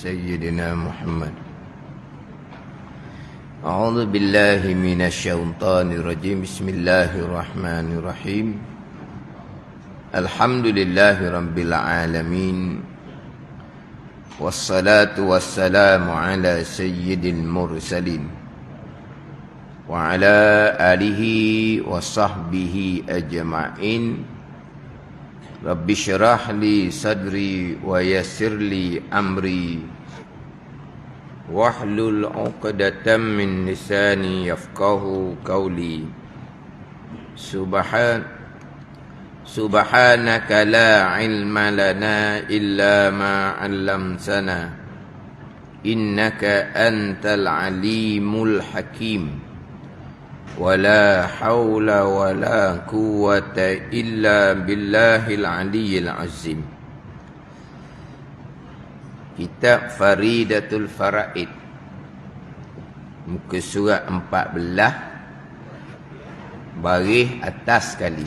سيدنا محمد. أعوذ بالله من الشيطان الرجيم. بسم الله الرحمن الرحيم. الحمد لله رب العالمين، والصلاة والسلام على سيد المرسلين وعلى آله وصحبه أجمعين. رب اشرح لي صدري ويسر لي أمري واحلل عقدة من لساني يفقه قولي. سبحانك لا علم لنا إلا ما علمتنا إنك أنت العليم الحكيم. ولا حول ولا قوة إلا بالله العلي العظيم. Kitab Faridatul Faraid, muka surat 14 baris atas sekali.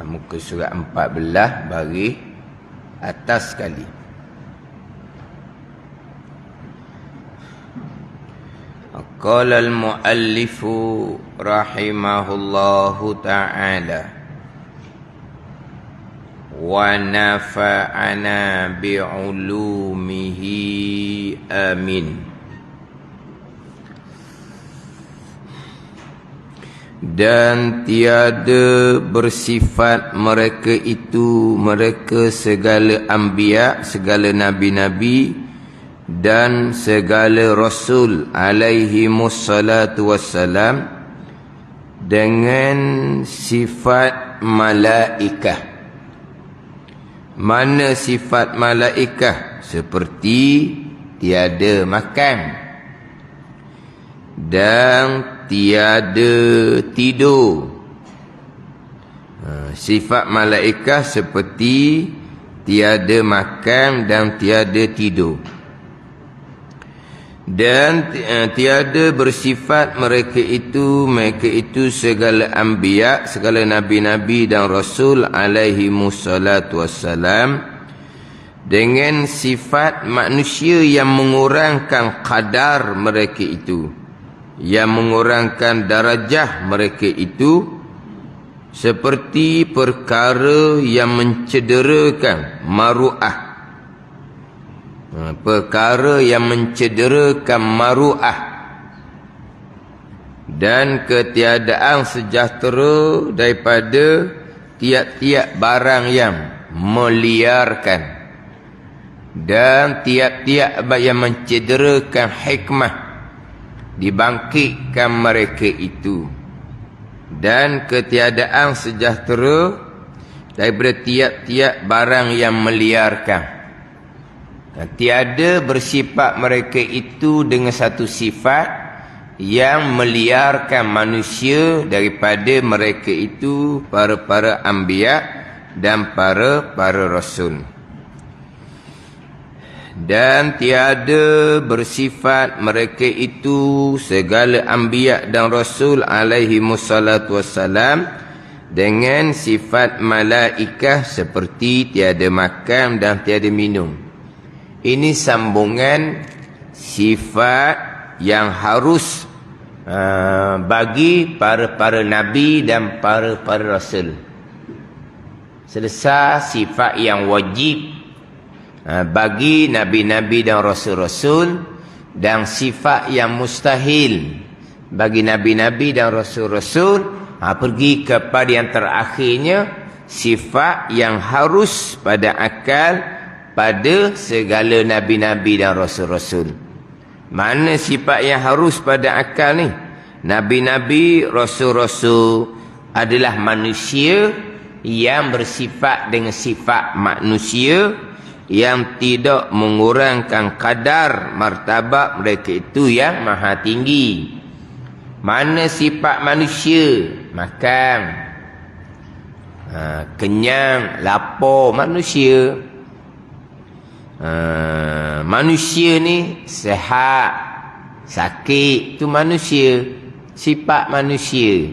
Muka surat 14 baris atas sekali. Qala al-muallif rahimahullahu ta'ala wa nafa'ana bi'ulumihi amin. Dan tiada bersifat mereka itu, mereka segala anbiya, segala nabi-nabi dan segala rasul alaihimus salatu wassalam dengan sifat malaikah. Mana sifat malaikah? Seperti tiada makan dan tiada tidur. Sifat malaikah seperti tiada makan dan tiada tidur. Dan tiada bersifat mereka itu segala anbiya, segala nabi-nabi dan rasul alaihi musallatu wassalam dengan sifat manusia yang mengurangkan kadar mereka itu, yang mengurangkan darajah mereka itu, seperti perkara yang mencederakan maruah, perkara yang mencederakan maruah, dan ketiadaan sejahtera daripada tiap-tiap barang yang meliarkan, dan tiap-tiap yang mencederakan hikmah dibangkitkan mereka itu, dan ketiadaan sejahtera daripada tiap-tiap barang yang meliarkan. Tiada bersifat mereka itu dengan satu sifat yang meliarkan manusia daripada mereka itu para anbiya dan para rasul. Dan tiada bersifat mereka itu segala anbiya dan rasul alaihi musallatu wassalam dengan sifat malaikah seperti tiada makan dan tiada minum. Ini sambungan sifat yang harus bagi para nabi dan para rasul. Selesai sifat yang wajib bagi nabi-nabi dan rasul-rasul, dan sifat yang mustahil bagi nabi-nabi dan rasul-rasul, pergi kepada yang terakhirnya, sifat yang harus pada akal pada segala nabi-nabi dan rasul-rasul. Mana sifat yang harus pada akal ni? Nabi-nabi, rasul-rasul adalah manusia yang bersifat dengan sifat manusia, yang tidak mengurangkan kadar martabat mereka itu yang maha tinggi. Mana sifat manusia? Makan, kenyang, lapar, manusia. Manusia ni sihat, sakit, tu manusia, sifat manusia.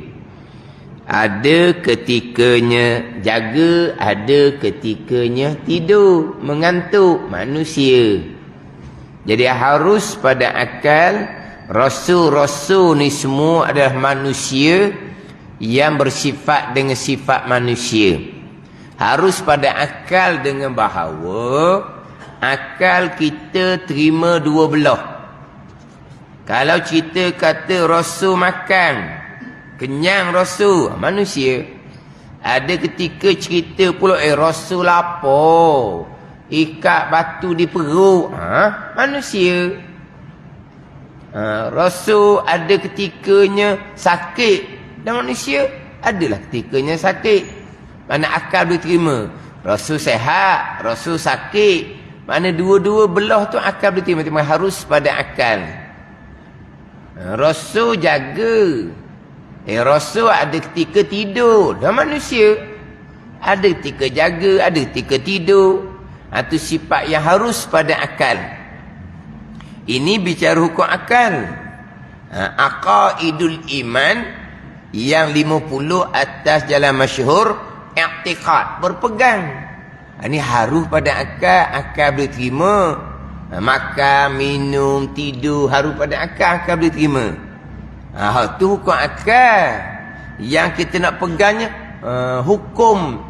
Ada ketikanya jaga, ada ketikanya tidur, mengantuk manusia. Jadi harus pada akal. Rasul-rasul ni semua adalah manusia yang bersifat dengan sifat manusia. Harus pada akal dengan bahawa akal kita terima dua belah. Kalau kita kata Rasul makan, kenyang Rasul, manusia. Ada ketika cerita pula, Rasul lapar, ikat batu di perut, manusia. Rasul ada ketikanya sakit, dan manusia adalah ketikanya sakit. Mana akal boleh terima? Rasul sehat, Rasul sakit. Mana dua-dua belah tu akal boleh terima. Harus pada akal. Rasul jaga. Rasul ada ketika tidur, dan manusia ada ketika jaga, ada ketika tidur. Itu sifat yang harus pada akal. Ini bicara hukum akal. Aqaidul iman yang 50 atas jalan masyhur, i'tiqad, berpegang. Ini harus pada akal, akal boleh terima. Makan, minum, tidur harus pada akal, akal boleh terima. Itu hukum akal. Yang kita nak pegangnya hukum,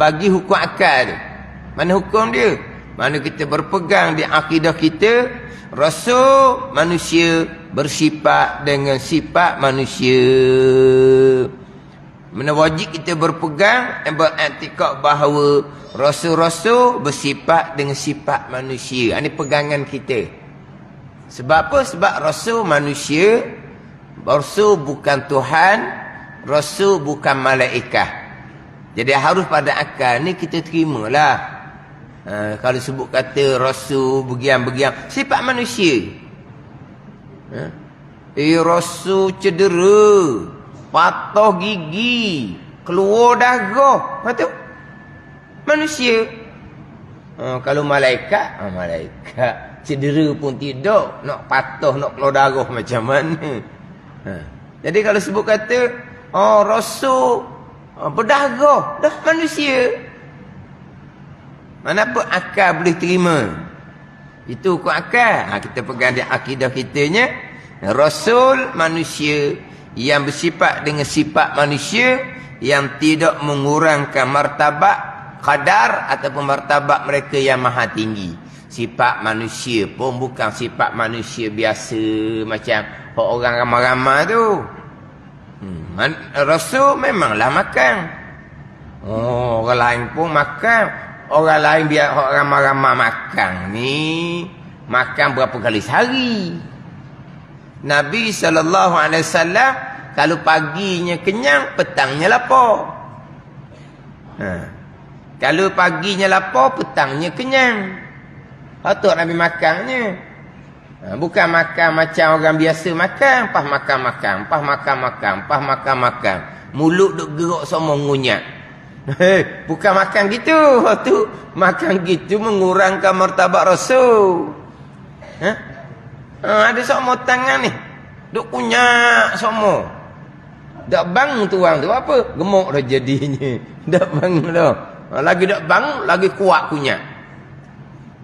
bagi hukum akal. Mana hukum dia? Mana kita berpegang di akidah kita, Rasul manusia bersifat dengan sifat manusia. Mana wajib kita berpegang, beriktikad bahawa Rasul-Rasul bersifat dengan sifat manusia. Ini pegangan kita. Sebab apa? Sebab Rasul manusia. Rasul bukan Tuhan. Rasul bukan malaikat. Jadi harus pada akal ni kita terimalah. Kalau sebut kata Rasul begiang-begiang, sifat manusia. Rasul cedera, patah gigi, keluar darah. Betul? Manusia. Kalau malaikat, malaikat cedera pun tidak, nak patah, nak keluar darah macam mana. Jadi kalau sebut kata Rasul berdarah, dah manusia. Mana apa akal boleh terima? Itu hukum akal. Kita pegang di akidah kitanya, Rasul manusia yang bersifat dengan sifat manusia, yang tidak mengurangkan martabat, kadar ataupun martabat mereka yang maha tinggi. Sifat manusia pun bukan sifat manusia biasa macam orang ramai-ramai tu. Rasul memanglah makan. Orang lain pun makan. Orang lain biar orang ramai-ramai makan ni, makan berapa kali sehari. Nabi SAW kalau paginya kenyang, petangnya lapar. Kalau paginya lapar, petangnya kenyang. Patut Nabi makannya. Bukan makan macam orang biasa makan, pas makan-makan, pas makan-makan, pas makan-makan. Mulut duk gerak semua ngunyat. Bukan makan gitu. Tu makan gitu mengurangkan martabat Rasul. Ada semua tangan ni duk kunyak semua. Dak bang tu orang tu apa? Gemuk dah jadinya. Dak bang dah. Lagi dak bang, lagi kuat kunyak.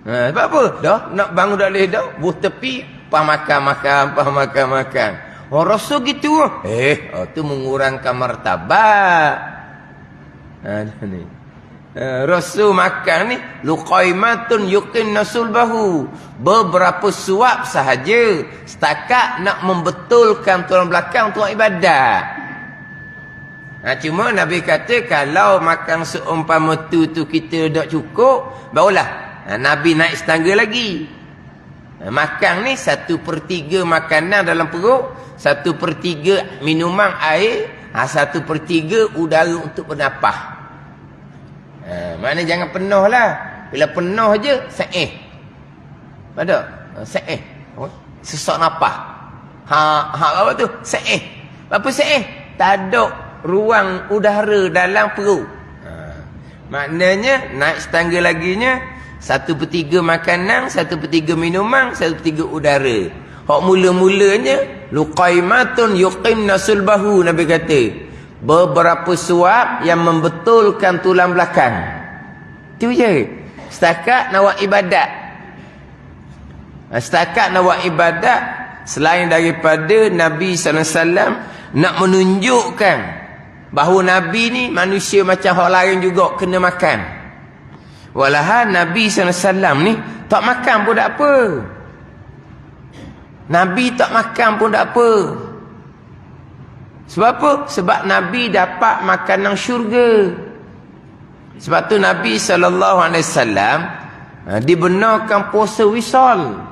Sebab apa? Dah nak bangun dah leh dah, buh tepi, pas makan-makan, pas makan-makan. Rasul gitu. Tu mengurangkan martabat. Ni. Rasul makan ni luqaimatun yuqinna sulbahu, beberapa suap sahaja setakat nak membetulkan tulang belakang tuan ibadat. Cuma Nabi kata kalau makan seumpama tu kita tak cukup, barulah Nabi naik setangga lagi. Makan ni 1/3 makanan dalam perut, 1/3 minuman air, 1/3 udara untuk bernafas. Maknanya jangan penuh lah. Bila penuh je, sa'ih. Pada? Sa'ih. Sesak nafas. Apa tu? Sa'ih. Apa sa'ih? Tak ada ruang udara dalam perut. Maknanya, naik setangga laginya, 1/3 makanan, 1/3 minuman, 1/3 udara. Hak mula-mulanya luqaimatun yuqimna sulbahu, Nabi kata. beberapa suap yang membetulkan tulang belakang. Itu je. Setakat nak buat ibadat. Setakat nak buat ibadat, selain daripada Nabi SAW nak menunjukkan bahawa Nabi ni manusia macam orang lain juga kena makan. Walahan Nabi SAW ni tak makan pun tak apa. Nabi tak makan pun tak apa. Sebab apa? Sebab Nabi dapat makanan syurga. Sebab tu Nabi SAW dibenarkan puasa wisal.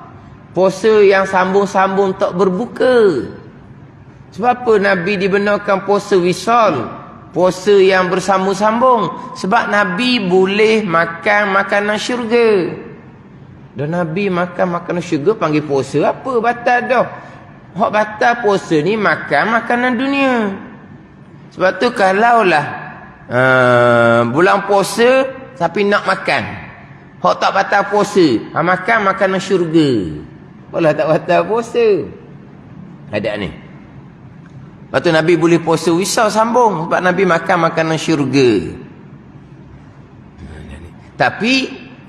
Puasa yang sambung-sambung tak berbuka. Sebab apa Nabi dibenarkan puasa wisal? Puasa yang bersambung-sambung. Sebab Nabi boleh makan makanan syurga. Dan Nabi makan makanan syurga panggil puasa apa? Batal dah. Hak batal puasa ni makan makanan dunia. Sebab tu kalaulah bulan puasa tapi nak makan, hak tak batal puasa, makan makanan syurga. Walah tak batal puasa. Ada ni. Lepas tu Nabi boleh puasa wisal sambung sebab Nabi makan makanan syurga. Tapi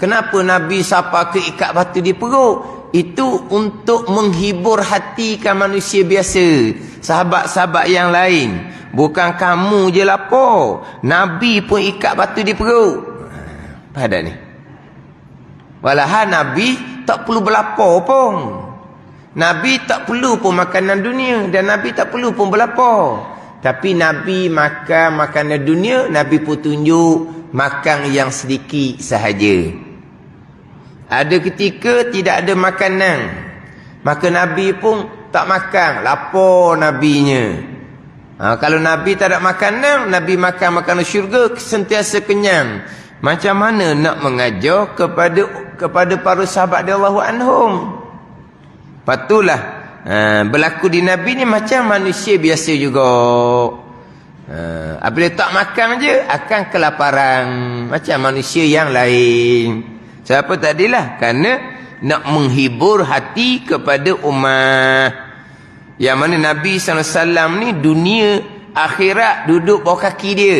kenapa Nabi sampai ke ikat batu di perut? Itu untuk menghibur hatikan manusia biasa, sahabat-sahabat yang lain. Bukan kamu je lapar, Nabi pun ikat batu di perut. Pada ni walahan Nabi tak perlu berlapar pun. Nabi tak perlu pun makanan dunia, dan Nabi tak perlu pun berlapar. Tapi Nabi makan makanan dunia, Nabi pun tunjuk makan yang sedikit sahaja. Ada ketika tidak ada makanan, maka Nabi pun tak makan, lapar Nabinya. Kalau Nabi tak ada makanan, Nabi makan makanan syurga, sentiasa kenyang. Macam mana nak mengajar kepada para sahabat radhiyallahu anhum? Patulah berlaku di Nabi ni macam manusia biasa juga. Apabila tak makan je akan kelaparan macam manusia yang lain. Siapa tadilah? Kerana nak menghibur hati kepada umat. Yang mana Nabi SAW ni dunia akhirat duduk bawah kaki dia.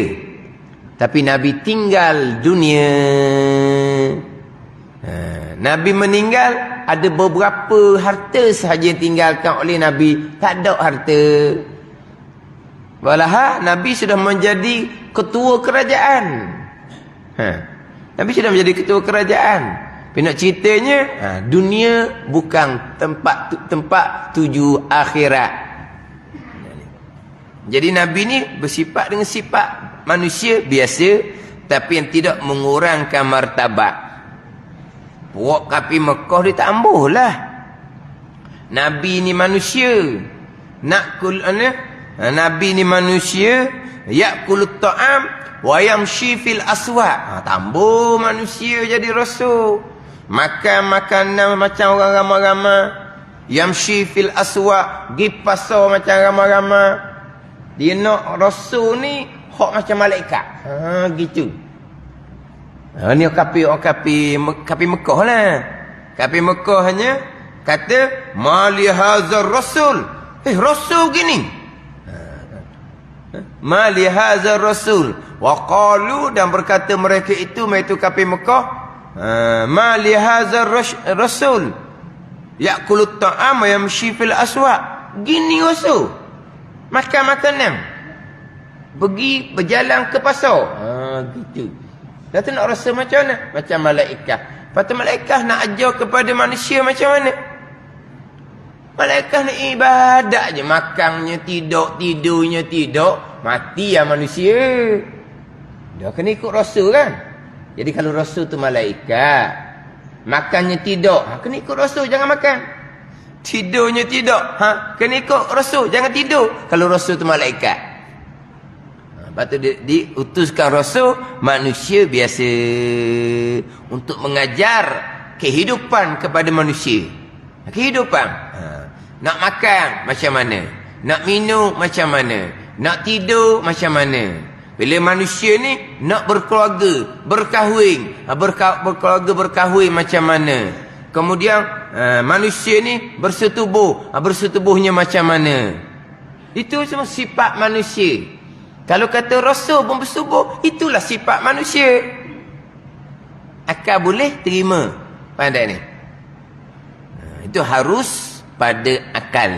Tapi Nabi tinggal dunia. Nabi meninggal, ada beberapa harta sahaja yang tinggalkan oleh Nabi. Tak ada harta. Walaha Nabi sudah menjadi ketua kerajaan. Nabi sudah menjadi ketua kerajaan. Tapi nak ceritanya, dunia bukan tempat tuju akhirat. Jadi Nabi ni bersifat dengan sifat manusia biasa, tapi yang tidak mengurangkan martabat. Puak kapi Mekah dia tak ambuh lah. Nabi ni manusia. Nabi ni manusia. Ya'kulut ta'am wa yamshi fil aswaq. Tambah manusia jadi rasul. Makan makanan macam orang ramai-ramai. Yamshi fil aswaq, pergi pasar macam ramai-ramai. Dia nak rasul ni hak macam malaikat. Gitu. Ni kapi Mekah lah. Kapi Mekah hanya kata mali hazar rasul. Rasul gini. Mali hazar rasul. Wa qalu, dan berkata mereka itu kapi Mekah, mali hazar rasul ya'kulut ta'am wa yamshi fil aswaq. Gini rasul makan makanan, pergi berjalan ke pasar. Gitu. Dah tu nak rasa macam mana? Macam malaikat. Patut malaikat nak ajar kepada manusia macam mana? Malaikat ni ibadat je, makannya tidak, tidurnya tidak, mati ya manusia. Dia kena ikut rasul kan? Jadi kalau rasul tu malaikat, makannya tidak, kena ikut rasul, jangan makan. Tidurnya tidak, kena ikut rasul, jangan tidur. Kalau rasul tu malaikat. Lepas tu diutuskan rasul manusia biasa untuk mengajar kehidupan kepada manusia. Kehidupan. Nak makan macam mana? Nak minum macam mana? Nak tidur macam mana? Bila manusia ni nak berkeluarga, berkahwin, berkeluarga berkahwin macam mana? Kemudian manusia ni bersetubuh, bersetubuhnya macam mana? Itu semua sifat manusia. Kalau kata rasul pun bersubuh, itulah sifat manusia. Akal boleh terima. Pandai ni. Itu harus pada akal.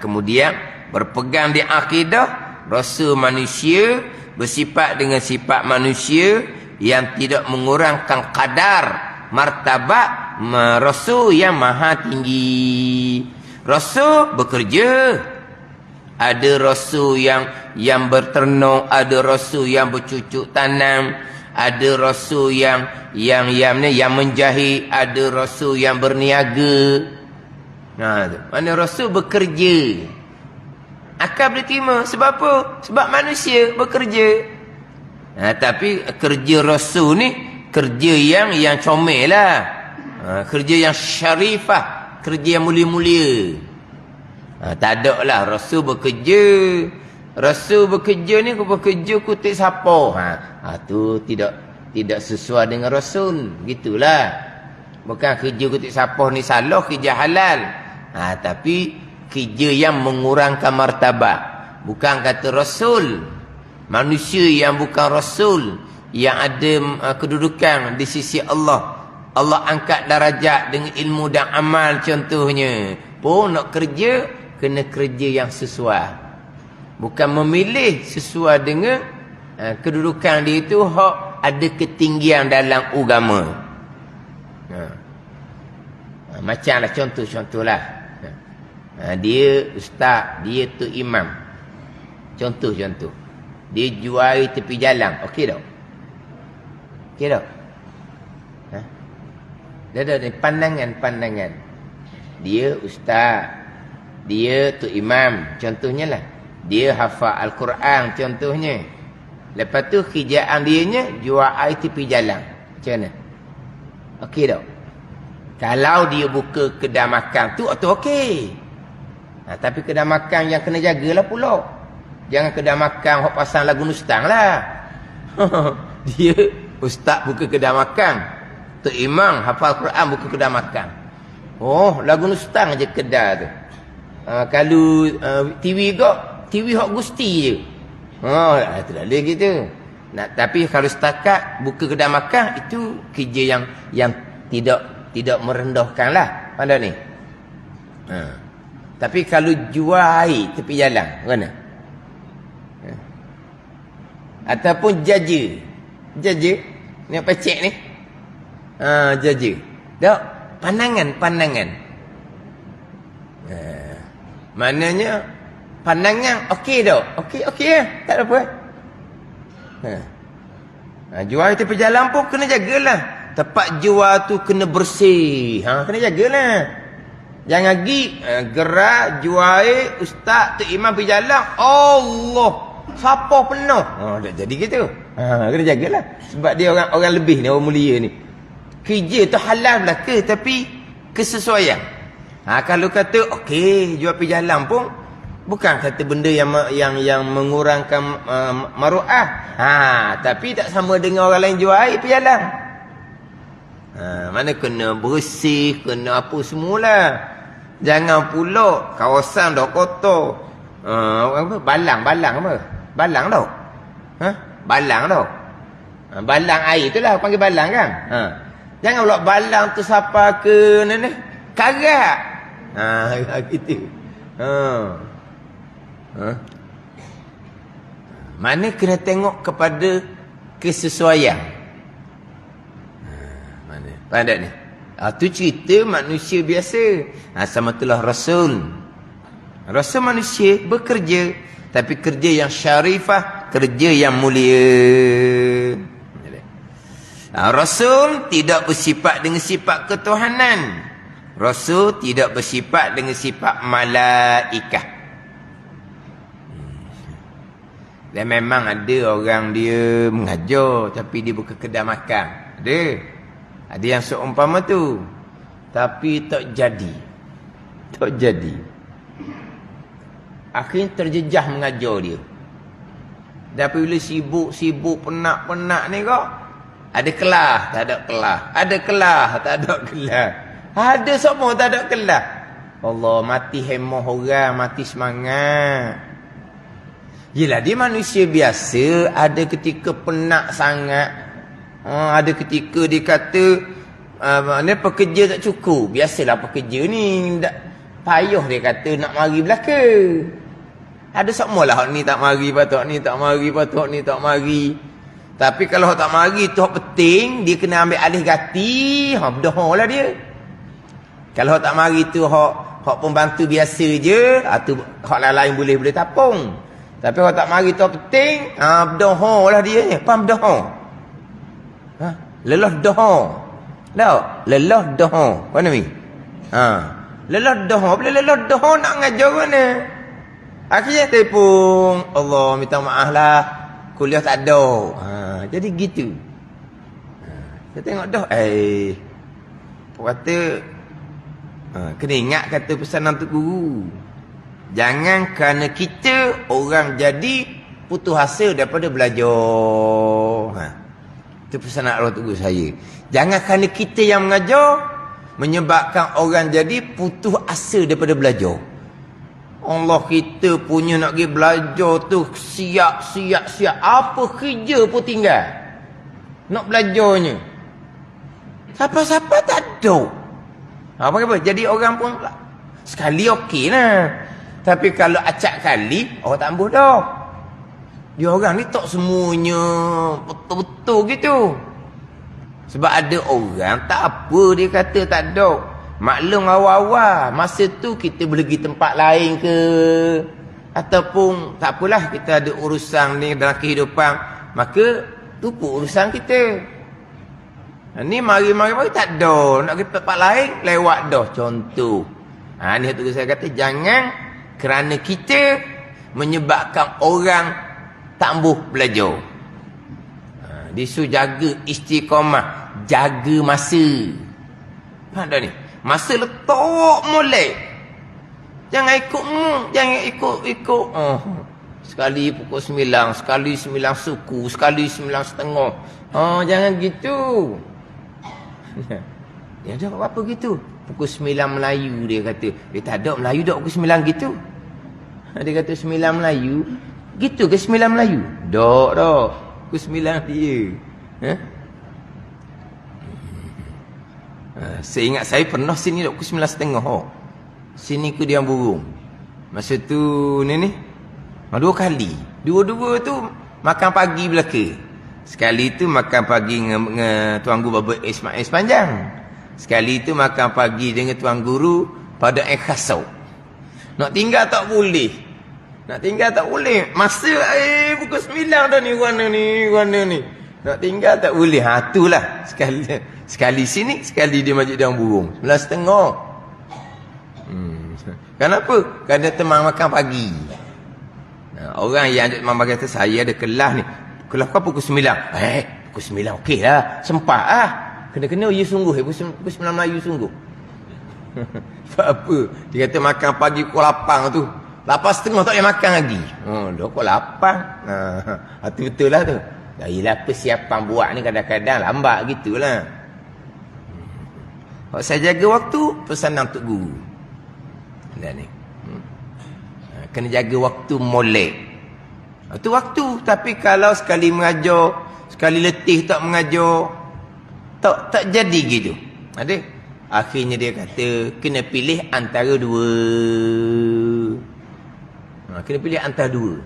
Kemudian berpegang di akidah, rasul manusia bersifat dengan sifat manusia yang tidak mengurangkan kadar martabat rasul yang maha tinggi. Rasul bekerja. Ada rasul yang berternuk, ada rasul yang bercucuk tanam, ada rasul yang menjahit, ada rasul yang berniaga. Mana rasul bekerja. Akal boleh terima. Sebab apa? Sebab manusia bekerja. Tapi kerja rasul ni kerja yang comel lah. Kerja yang syarifah, kerja yang mulia-mulia. Tak ada lah rasul bekerja. Rasul bekerja ni bekerja kutip siapa. Tu tidak sesuai dengan rasul. Gitulah. Bukan kerja kutip siapa ni salah, kerja halal. Tapi kerja yang mengurangkan martabat. Bukan kata rasul. Manusia yang bukan rasul, yang ada kedudukan di sisi Allah. Allah angkat darajat dengan ilmu dan amal contohnya. Pun nak kerja, kena kerja yang sesuai. Bukan memilih sesuai dengan kedudukan dia itu hak ada ketinggian dalam agama. Macamlah contoh-contohlah. Dia ustaz, dia tu imam. Contoh-contoh. Dia jual tepi jalan. Okey tak? Okey tak? Dia ada pandangan-pandangan. Dia ustaz, dia tu imam, contohnya lah. Dia hafal Al-Quran, contohnya. Lepas tu kerjaan dia jual air tepi jalan. Macam mana? Okey tak? Kalau dia buka kedai makan tu okey. Tapi kedai makan yang kena jagalah pula. Jangan kedai makan hok pasang lagu Nustang lah. Dia ustaz buka kedai makan. Tu imam hafal Quran buka kedai makan. Lagu Nustang je kedai tu. Kalau TV TV hok Gusti je. Itu dah boleh gitu. Tapi kalau setakat buka kedai makan, itu kerja yang tidak merendahkan lah. Pandai ni. Tapi kalau jual air tepi jalan, mana? Ataupun jaja. Jaja. Ni apa cek ni? Jaja. Tak? Pandangan. Maknanya pandangan okey tak? Okey lah. Tak ada apa. Jual tepi jalan pun kena jagalah. Tempat jual tu kena bersih. Kena jagalah. Jangan pergi gerak jual ustaz tu imam pergi jalan. Allah, siapa penuh. Dah jadi gitu. Kena jagalah. Sebab dia orang lebih ni, orang mulia ni. Kerja tu halal belaka tapi kesesuaian. Kalau kata okey jual pergi jalan pun bukan kata benda yang mengurangkan maruah. Tapi tak sama dengan orang lain jual air pergi jalan. Mana kena bersih, kena apa semualah. Jangan pula kawasan dah kotor. Balang apa? Balang tau. Balang tau. Balang air itulah panggil balang kan. Jangan pula balang tu siapa ke ni karat. Gitu. Mana kena tengok kepada kesesuaian. Mana? Pandai ni. Tu cerita manusia biasa. Sama itulah Rasul. Rasul manusia bekerja. Tapi kerja yang syarifah. Kerja yang mulia. Rasul tidak bersifat dengan sifat ketuhanan. Rasul tidak bersifat dengan sifat malaikah. Dan memang ada orang dia mengajar tapi dia buka kedai makan. Ada yang seumpama tu. Tapi tak jadi. Akhirnya terjejah mengajar dia. Tapi bila sibuk penat ni kok. Ada kelas, tak ada kelas. Ada kelas, tak ada kelas. Ada semua tak ada kelas. Allah, mati hemah orang, mati semangat. Yelah, dia manusia biasa. Ada ketika penat sangat. Ada ketika dia kata pekerja tak cukup. Biasalah pekerja ni payah dia kata nak mari belaka. Ada semualah hak ni tak mari, patut ni tak mari, patut ni tak mari. Tapi kalau hak tak mari tu hak penting, dia kena ambil alih gati, berdoa lah dia. Kalau hak tak mari tu hak pembantu biasa je, tu hak lain boleh tapung. Tapi hak tak mari tu hak penting, berdoa lah dia. Faham berdoa? Lelah doa. Tak? Lelah doa. Apa ni? Lelah doa. Bila lelah doa nak ngajar mana? Akhirnya telefon, Allah minta maaf lah, kuliah tak ada. Jadi gitu. Saya tengok dah, kata, kena ingat kata pesanan Tok Guru. Jangan kerana kita orang jadi putus asa daripada belajar. Itu pesanan Allah Tok Guru saya. Jangan kerana kita yang mengajar menyebabkan orang jadi putus asa daripada belajar. Allah, kita punya nak pergi belajar tu siap. Apa kerja pun tinggal. Nak belajarnya. Siapa-siapa tak ada. Apa-apa. Jadi orang pun sekali okey lah. Tapi kalau acak kali, orang tak ambuh dah. Dia orang ni tak semuanya betul-betul gitu. Sebab ada orang tak apa dia kata tak ada. Maklum awal-awal masa tu kita boleh pergi tempat lain ke, ataupun tak apalah, kita ada urusan ni dalam kehidupan, maka tupu urusan kita. Ni mari tak ada, nak pergi tempat lain lewat dah contoh. Ni tu saya kata jangan kerana kita menyebabkan orang tak ambuh belajar. Disuruh jaga istiqamah, jaga masa. Faham tak ni? Masa letak molek. Jangan ikut. Sekali pukul 9, sekali 9 suku, sekali 9:30. Jangan gitu. Dia ada apa gitu? Pukul 9 Melayu dia kata. Dia tak ada Melayu dak pukul 9 gitu. Dia kata 9 Melayu. Gitu ke 9 Melayu? Dak. Pukul 9 dia. Saya ingat saya pernah sini pukul 9:30. Sini ke Diam Burung. Masa tu ni 2 kali. Dua-dua tu makan pagi belaka. Sekali tu makan pagi dengan Tuan Guru Baba Ismail Sepanjang. Sekali tu makan pagi dengan Tuan Guru pada Khasau. Nak tinggal tak boleh. Masa pukul 9 dah ni warna ni. Nak tinggal tak boleh. Itulah sekali sini, sekali di Masjid Diam Burung. 9:30. Kenapa? Kerana teman makan pagi. Orang yang teman makan kata, saya ada kelas ni. Kelas kau pukul 9. Pukul 9 okey lah. Sempat lah. Kena-kena ya sungguh. Pukul 9 Melayu sungguh. Apa? Dia kata makan pagi pukul 8 tu. 8:30 tak boleh makan lagi. Dah pukul 8. Itu betul lah tu. Yalah, persiapan buat ni kadang-kadang lambat gitulah. Kalau saya jaga waktu, pesanan Tok Guru. Ni. Kena jaga waktu molek. Itu waktu. Tapi kalau sekali mengajar, sekali letih tak mengajar, tak jadi gitu. Ada. Akhirnya dia kata kena pilih antara dua. Kena pilih antara dua.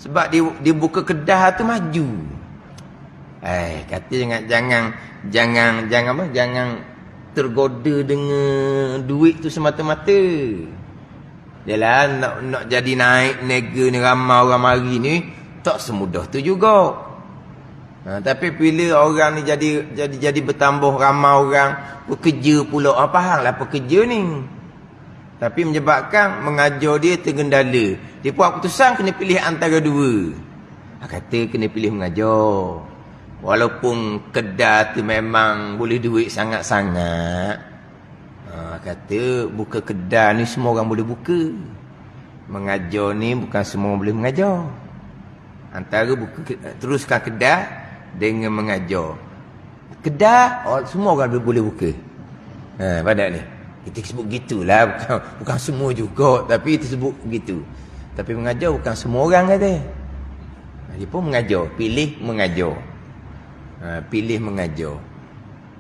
Sebab dia buka kedah tu maju. Kata jangan tergoda dengan duit tu semata-mata. Yalah, nak jadi naik nega ni, ramai orang mari ni tak semudah tu juga. Tapi bila orang ni jadi bertambah ramai orang, pekerja pula, fahamlah pekerja ni. Tapi menyebabkan mengajar dia tergendala. Dia buat keputusan kena pilih antara dua. Kata kena pilih mengajar. Walaupun kedai tu memang boleh duit sangat-sangat. Kata buka kedai ni semua orang boleh buka. Mengajar ni bukan semua orang boleh mengajar. Antara teruskan kedai dengan mengajar. Kedai semua orang boleh buka. Pada ni kita sebut gitulah, bukan semua juga, tapi kita sebut begitu. Tapi mengajar bukan semua orang kata. Dia pun mengajar, pilih mengajar. Pilih mengajar.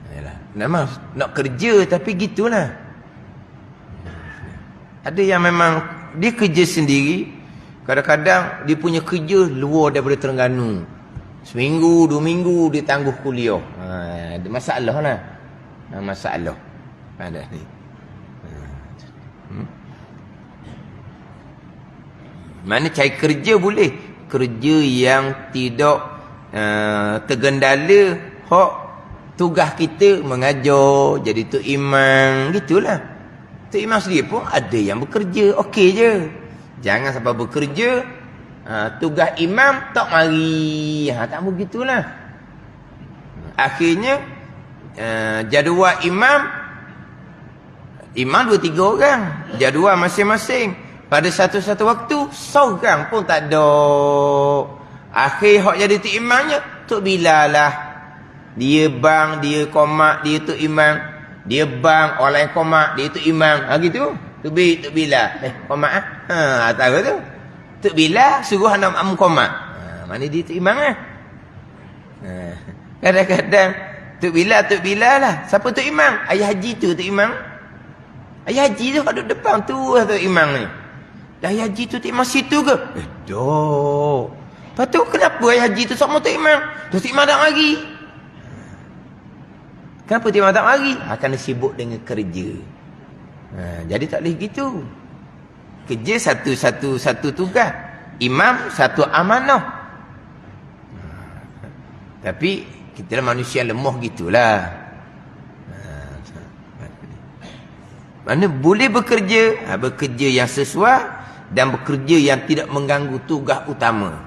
Yalah. Nak kerja tapi gitulah. Ada yang memang dia kerja sendiri. Kadang-kadang dia punya kerja luar daripada Terengganu. Seminggu, 2 minggu dia tangguh kuliah. Ada masalah lah. Masalah. Ada ni. Mana cari kerja boleh. Kerja yang tidak tergendala. Hak tugas kita mengajar, jadi tok imam, gitulah. Tok imam sendiri pun ada yang bekerja, okey je. Jangan sampai bekerja, tugas imam tak mari. Tak begitulah. Akhirnya jadual imam 2-3 orang, jadual masing-masing. Pada satu-satu waktu seorang pun tak ada. Akhir hak jadi tok imamnya Tok Bilal lah. Dia bang, dia komak, dia tok imam. Dia bang, orang lain komak, dia tok imam. Gitu. Tok Bilal. Komak tahu tu. Tok Bilal suruh anak am komak. Mana dia tok imam ah? Kadang-kadang Tok Bilal lah. Siapa tok imam? Ayah Haji tu tok imam. Ayah Haji tu kat depan tu tok imam ni. Ayah Haji tu tok imam situ ke? Dok. Lepas tu kenapa Ayah Haji tu sama tok imam? Tok imam tak mari. Kenapa tok imam tak mari? Kerana sibuk dengan kerja. Jadi tak boleh gitu. Kerja satu tugas. Imam satu amanah. Tapi kita manusia lemah gitulah. Mana boleh bekerja, bekerja yang sesuai dan bekerja yang tidak mengganggu tugas utama.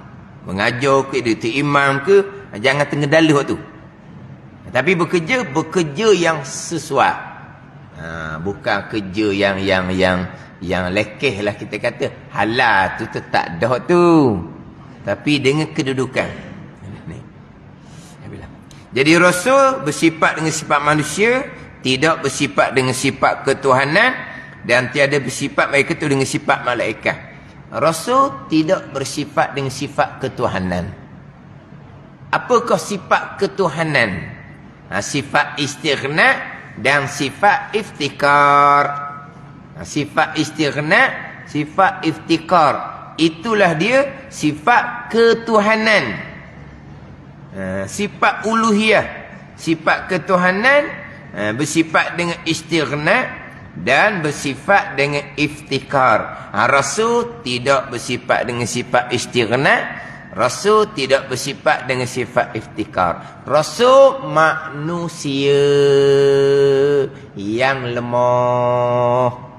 Mengajar ke, dia imam ke, jangan tenggelam waktu tu. Tapi bekerja yang sesuai. Bukan kerja yang lekeh lah kita kata. Halal tu tak dah tu. Tapi dengan kedudukan. Jadi Rasul bersifat dengan sifat manusia, tidak bersifat dengan sifat ketuhanan, dan tiada bersifat mereka itu dengan sifat malaikat. Rasul tidak bersifat dengan sifat ketuhanan. Apakah sifat ketuhanan? Sifat istighna dan sifat iftikar. Sifat istighna, sifat iftikar, itulah dia sifat ketuhanan. Sifat uluhiyah, sifat ketuhanan, bersifat dengan istighna dan bersifat dengan iftikar. Rasul tidak bersifat dengan sifat istighna, Rasul tidak bersifat dengan sifat iftikar. Rasul manusia yang lemah.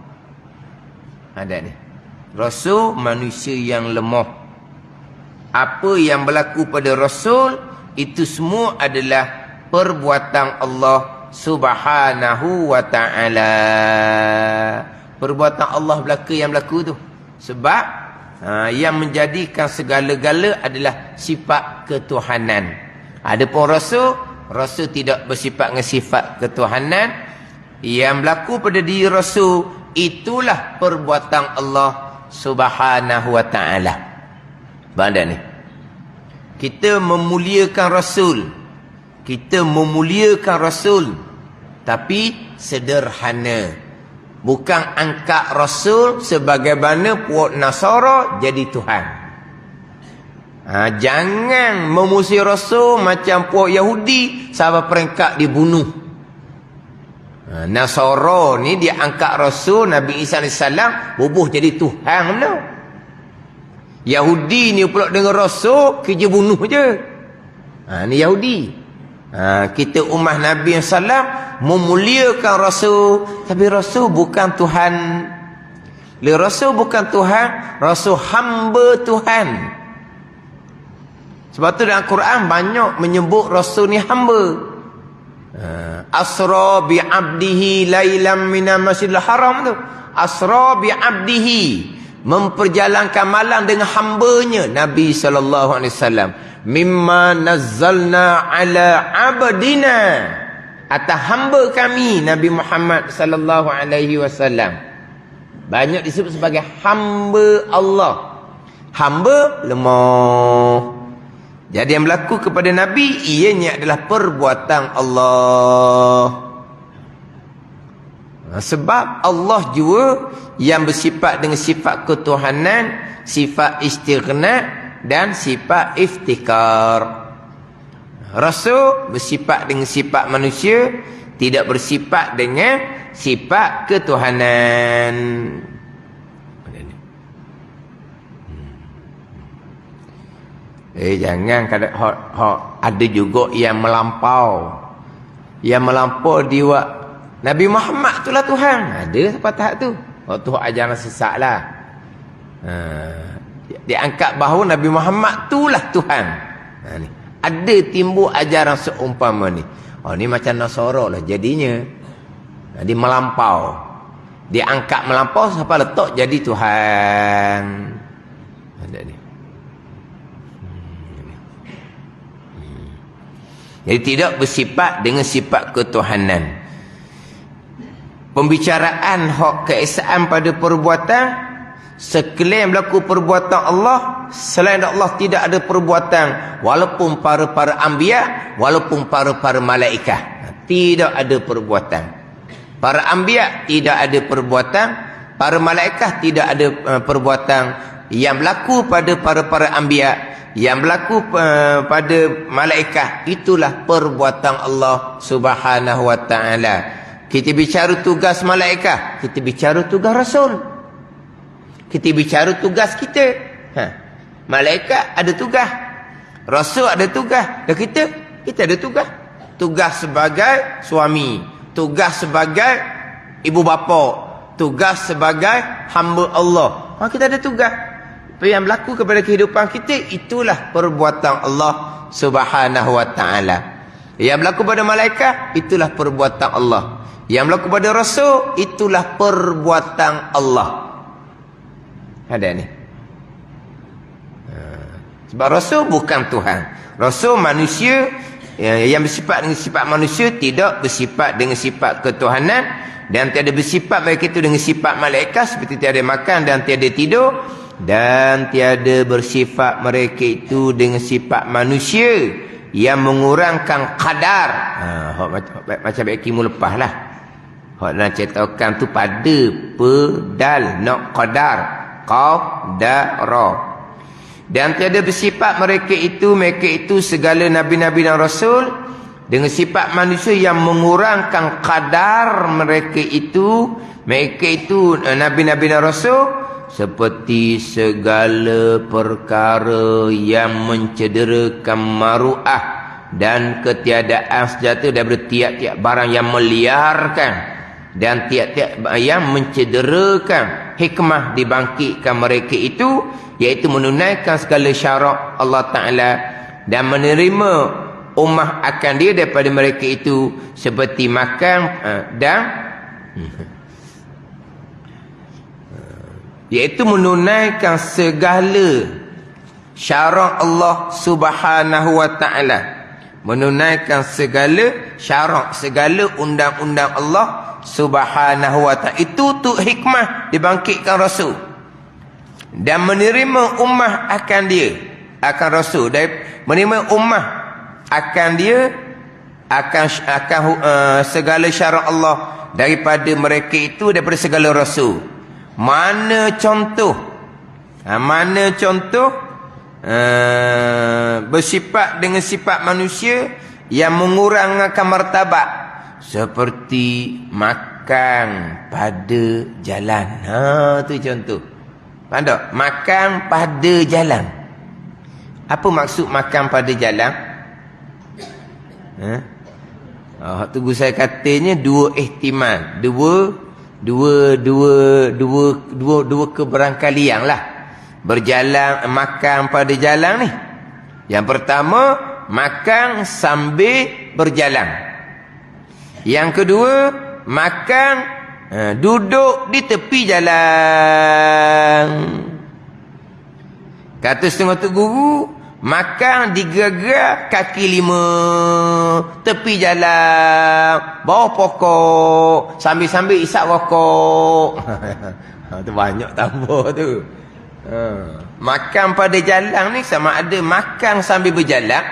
Ada ni. Rasul manusia yang lemah. Apa yang berlaku pada Rasul itu semua adalah perbuatan Allah Subhanahu wa ta'ala. Perbuatan Allah berlaku tu. Sebab yang menjadikan segala-gala adalah sifat ketuhanan. Adapun Rasul tidak bersifat dengan sifat ketuhanan. Yang berlaku pada diri Rasul itulah perbuatan Allah Subhanahu wa ta'ala. Banda ni. Kita memuliakan Rasul. Kita memuliakan Rasul. Tapi sederhana. Bukan angkat Rasul sebagaimana puak Nasara jadi Tuhan. Jangan memusuhi Rasul macam puak Yahudi sampai peringkat dibunuh. Nasara ni dia angkat Rasul Nabi Isa AS bubuh jadi Tuhan benar. Yahudi ni pula dengan Rasul kerja bunuh je. Ni Yahudi. Kita umat Nabi SAW memuliakan Rasul, tapi Rasul bukan Tuhan. Rasul bukan Tuhan, Rasul hamba Tuhan. Sebab tu dalam Quran banyak menyebut Rasul ni hamba. Asra bi abdihi lailam minal masjidil haram tu. Asra bi abdihi, memperjalankan malam dengan hambanya Nabi SAW. Mimma nazzalna ala abdina, atas hamba kami Nabi Muhammad sallallahu alaihi wasallam. Banyak disebut sebagai hamba Allah. Hamba lemah. Jadi yang berlaku kepada Nabi, ianya adalah perbuatan Allah. Sebab Allah juga yang bersifat dengan sifat ketuhanan, sifat istighna dan sifat iftikar. Rasul bersifat dengan sifat manusia, tidak bersifat dengan sifat ketuhanan. Jangan ada juga yang melampau. Yang melampau dia Nabi Muhammad itulah Tuhan. Ada sepatah tu. Tu ajaran sesat lah. Dia angkat bahawa Nabi Muhammad itulah Tuhan. Ni. Ada timbul ajaran seumpama ni. Ni macam Nasara lah jadinya. Dia melampau. Dia angkat melampau sampai letak jadi Tuhan. Ada ni. Jadi tidak bersifat dengan sifat ketuhanan. Pembicaraan hak keesaan pada perbuatan, sekalian berlaku perbuatan Allah, selain Allah tidak ada perbuatan, walaupun para anbiya, walaupun para malaikat, tidak ada perbuatan. Para anbiya tidak ada perbuatan, para malaikat tidak ada perbuatan. Yang berlaku pada para anbiya, yang berlaku pada malaikat, itulah perbuatan Allah Subhanahu wa taala. Kita bicara tugas malaikat, kita bicara tugas rasul. Kita bicara tugas kita. Malaikat ada tugas, rasul ada tugas, dan kita ada tugas. Tugas sebagai suami, tugas sebagai ibu bapa, tugas sebagai hamba Allah. Kita ada tugas. Yang berlaku kepada kehidupan kita, itulah perbuatan Allah Subhanahu wa taala. Yang berlaku pada malaikat, itulah perbuatan Allah. Yang berlaku pada rasul, itulah perbuatan Allah. Ada ni. Sebab rasul bukan Tuhan. Rasul manusia yang bersifat dengan sifat manusia, tidak bersifat dengan sifat ketuhanan, dan tiada bersifat mereka itu dengan sifat malaikat, seperti tiada makan dan tiada tidur. Dan tiada bersifat mereka itu dengan sifat manusia yang mengurangkan kadar. Macam baik kimu lepas lah. Nak cetakan tu pada pedal nak qadar qadara. Dan tiada bersifat mereka itu segala nabi-nabi dan rasul dengan sifat manusia yang mengurangkan kadar mereka itu nabi-nabi dan rasul, seperti segala perkara yang mencederakan maruah dan ketiadaan sejata daripada tiap-tiap barang yang meliarkan dan tiap-tiap yang mencederakan hikmah dibangkitkan mereka itu, iaitu menunaikan segala syarak Allah Ta'ala dan menerima ummah akan dia daripada mereka itu, seperti makan dan iaitu menunaikan segala syarak Allah Subhanahu wa taala, menunaikan segala syarak, segala undang-undang Allah Subhanahu wa taala. Itu untuk hikmah dibangkitkan rasul dan menerima ummah akan dia, akan rasul, dan menerima ummah akan dia, akan segala syarak Allah daripada mereka itu, daripada segala rasul. Mana contoh bersifat dengan sifat manusia yang mengurangkan martabat, seperti makan pada jalan. Tu contoh. Faham tak? Makan pada jalan. Apa maksud makan pada jalan? Tunggu saya katanya dua ihtimal, dua keberangkalian lah berjalan, makan pada jalan ni. Yang pertama, makan sambil berjalan. Yang kedua, makan duduk di tepi jalan. Kata setengah Tok Guru, makan di gerak kaki 5 tepi jalan, bawah pokok, sambil-sambil isap rokok. Tu banyak tambah tu. Makan pada jalan ni sama ada makan sambil berjalan.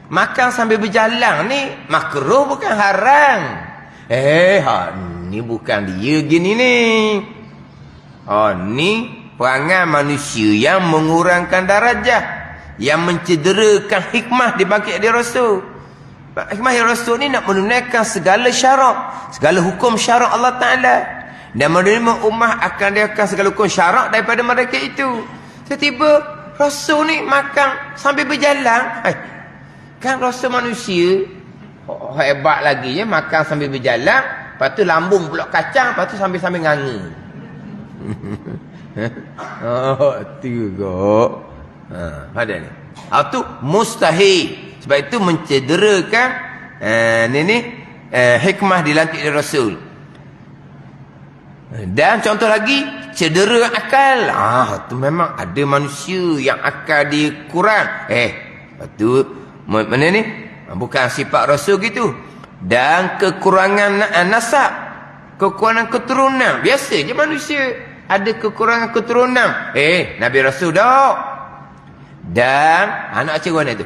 Makan sambil berjalan ni makruh bukan haram. Ni bukan dia gini ni. Ni perangai manusia yang mengurangkan darajah, yang mencederakan hikmah dibangkit dari Rasul. Hikmah dari Rasul ni nak menunaikan segala syarak, segala hukum syarak Allah Ta'ala, dan menerima ummah akan diakan segala hukum syarak daripada mereka itu. Tiba-tiba Rasul ni makan sambil berjalan. Kan Rasul manusia hebat lagi ya, makan sambil berjalan, lepas tu lambung pula kacang, lepas tu sambil-sambil nganga. Tu kok. Ada ni. Itu mustahil. Sebab itu mencederakan hikmah dilantik dari Rasul. Dan contoh lagi, cedera akal. Tu memang ada manusia yang akal dia kurang. Lepas tu mana ni? Bukan sifat Rasul gitu. Dan kekurangan nasab, kekurangan keturunan. Biasa je manusia ada kekurangan keturunan. Nabi Rasul dah. Dan nak baca mana tu?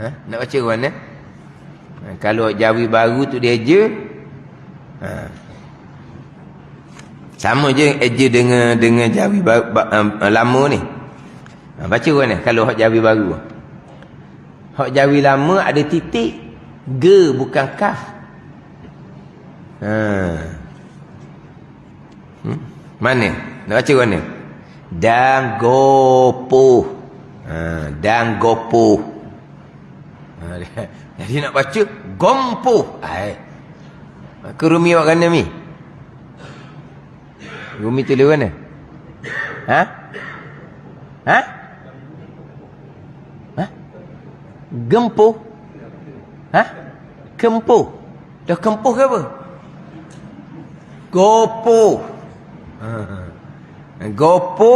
Nak baca mana? Kalau Jawi baru tu dia je. Sama je eja dengan Jawi lama ni. Baca mana kalau hak Jawi baru? Hak Jawi lama ada titik ge bukan kaf. Mana? Nak baca mana? Dan gopo. Dan gopo. Jadi nak baca gompo. Ke Rumi awak kena mi? Rumi tulis mana? Gempo. Kempo. Dah kempo ke apa? Gopo. Gopo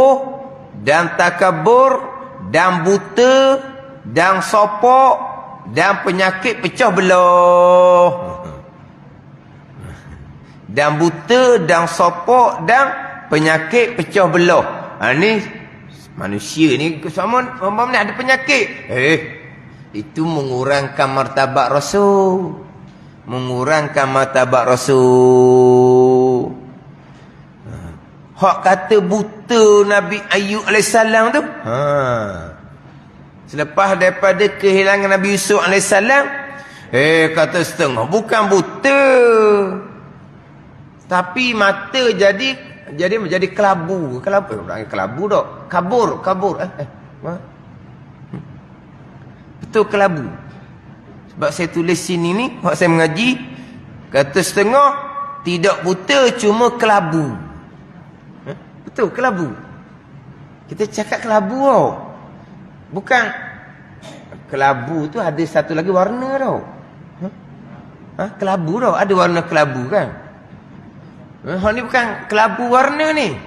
dan takabur dan buta dan sopok dan penyakit pecah belah. Dan buta dan sopok dan penyakit pecah belah. Ni manusia ni sama ni ada penyakit. Itu mengurangkan martabat Rasul. Mengurangkan martabat Rasul. Hak kata buta Nabi Ayub AS tu. Selepas daripada kehilangan Nabi Yusuf AS, kata setengah bukan buta, tapi mata jadi menjadi kelabu. Kelabu tak? Kabur. Betul kelabu. Sebab saya tulis sini ni, waktu saya mengaji, kata setengah tidak buta cuma kelabu. Betul kelabu. Kita cakap kelabu tau. Bukan kelabu tu ada satu lagi warna tau. Kelabu tau, ada warna kelabu kan. Ni bukan kelabu warna ni.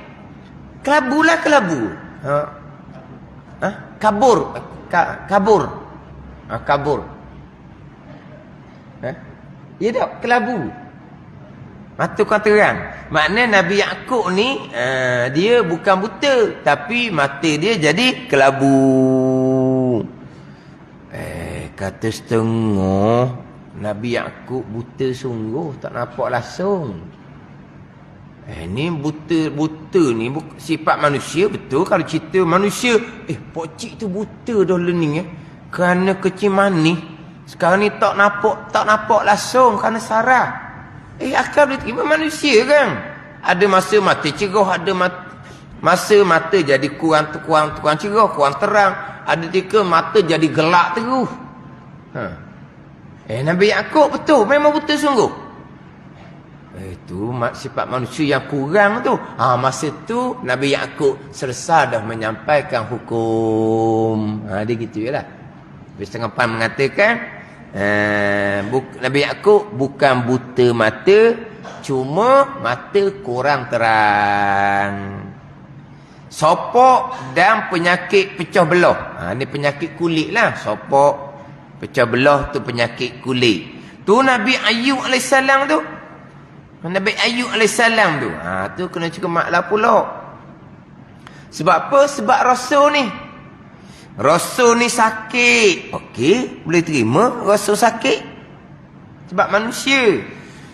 Kelabulah kelabu. Kabur. Kabur. Ya tak? Kelabu. Mata kau terang. Maknanya Nabi Yaakob ni dia bukan buta, tapi mata dia jadi kelabu. Kata setengah Nabi Yaakob buta sungguh, tak nampak langsung. Ni buta ni sifat manusia betul. Kalau cerita manusia, pokcik tu buta dah learning kerana kecil manis. Sekarang ni tak nampak langsung kerana saraf. Akal boleh terima manusia kan. Ada masa mata cerah, ada masa mata jadi kurang cerah, kurang terang. Ada ketika mata jadi gelap terus. Nabi Yaakob betul, memang buta sungguh. Itu sifat manusia yang kurang tu. Masa tu Nabi Yaakob selesai dah menyampaikan hukum. Dia gitu je lah. Setengah pan mengatakan Nabi Yaakob bukan buta mata, cuma mata kurang terang. Sopok dan penyakit pecah belah. Ni penyakit kulit lah. Sopok, pecah belah tu penyakit kulit. Tu Nabi Ayub AS tu. Nabi Ayub AS tu. Tu kena cermat lah pula. Sebab apa? Sebab Rasul ni sakit. Okey, boleh terima Rasul sakit. Sebab manusia.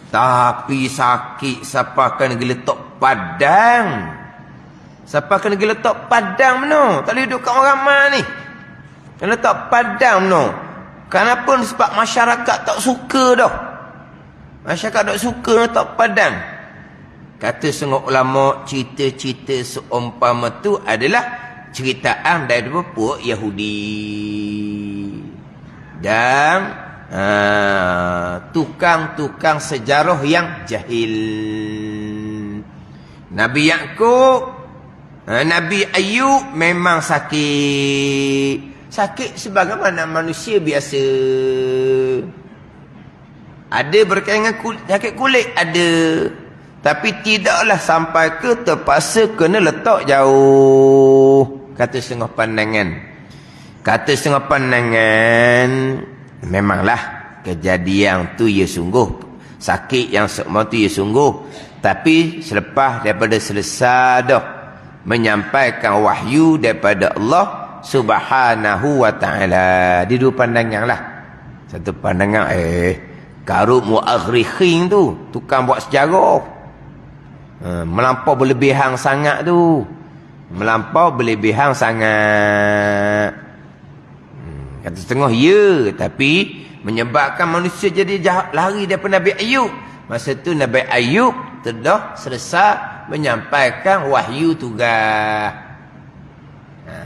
Tapi sakit siapa akan geletak padang? Siapa akan geletak padang mana? Tak boleh duduk kat orang ramai ni. Kena letak padang mana? Kenapa? Sebab masyarakat tak suka dah. Masyarakat tak suka letak padang. Kata setengah ulama, cerita-cerita seumpama tu adalah ceritaan daripada puak Yahudi. Dan tukang-tukang sejarah yang jahil. Nabi Yaqub, Nabi Ayub memang sakit. Sakit sebagaimana manusia biasa. Ada berkaitan dengan sakit kulit, ada. Tapi tidaklah sampai ke terpaksa kena letak jauh. Kata setengah pandangan. Memanglah kejadian tu ya sungguh. Sakit yang semua tu ya sungguh. Tapi selepas daripada selesai dah menyampaikan wahyu daripada Allah Subhanahu wa ta'ala. Di dua pandangan lah. Satu pandangan karut mu'aghrikhin tu, tukang buat sejarah. Melampau berlebihan sangat tu. Melampau berlebihan sangat. Kata setengah ya, tapi menyebabkan manusia jadi jahat, lari daripada Nabi Ayub. Masa tu Nabi Ayub telah selesai menyampaikan wahyu tugas.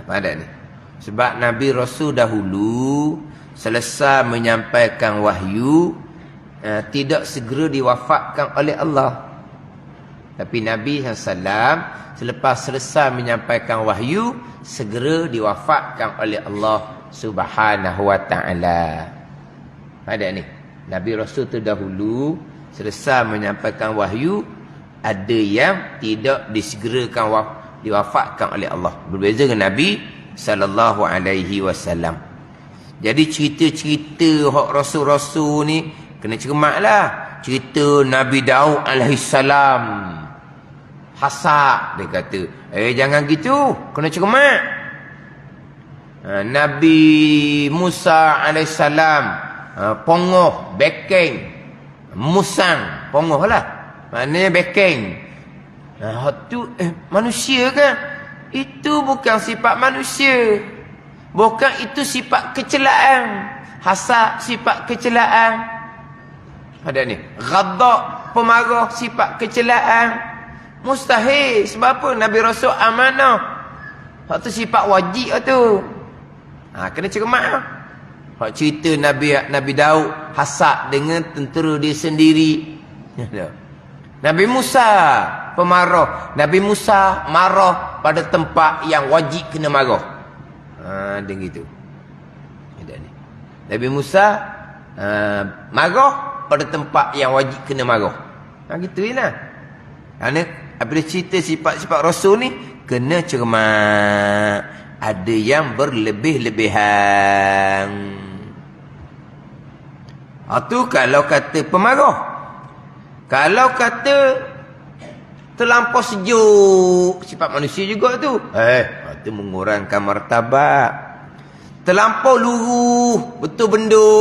Pada ni. Sebab Nabi Rasul dahulu selesai menyampaikan wahyu, tidak segera diwafatkan oleh Allah. Tapi Nabi SAW selepas selesai menyampaikan wahyu, segera diwafatkan oleh Allah Subhanahu wa ta'ala. Pada ni, Nabi Rasul terdahulu selesai menyampaikan wahyu, ada yang tidak disegerakan diwafatkan oleh Allah. Berbeza dengan Nabi sallallahu alaihi wasallam. Jadi cerita-cerita hak rasul-rasul ni kena cermatlah. Cerita Nabi Daud alaihi salam. Hasad dia kata. Jangan gitu, kena cermat. Nabi Musa alaihi salam, pongoh, bekeng, musang, pongoh lah. Maknanya bekeng. Tu manusia kan? Itu bukan sifat manusia. Bukan itu sifat kecelaan. Hasad sifat kecelaan. Ada ni. Ghadab, pemarah, sifat kecelaan. Mustahil. Sebab apa? Nabi Rasul amanah. Hak tu sifat wajib tu. Kena cermat lah. Hak cerita Nabi Daud hasad dengan tentera dia sendiri. Nabi Musa pemarah. Nabi Musa marah pada tempat yang wajib kena marah. Dia gitu. Nabi Musa marah pada tempat yang wajib kena marah. Gitu je lah. Kerana apabila cerita sifat-sifat Rasul ni, kena cermat. Ada yang berlebih-lebihan. Itu kalau kata pemarah. Kalau kata terlampau sejuk, sifat manusia juga tu. Itu mengurangkan martabat. Terlampau luruh, betul benda,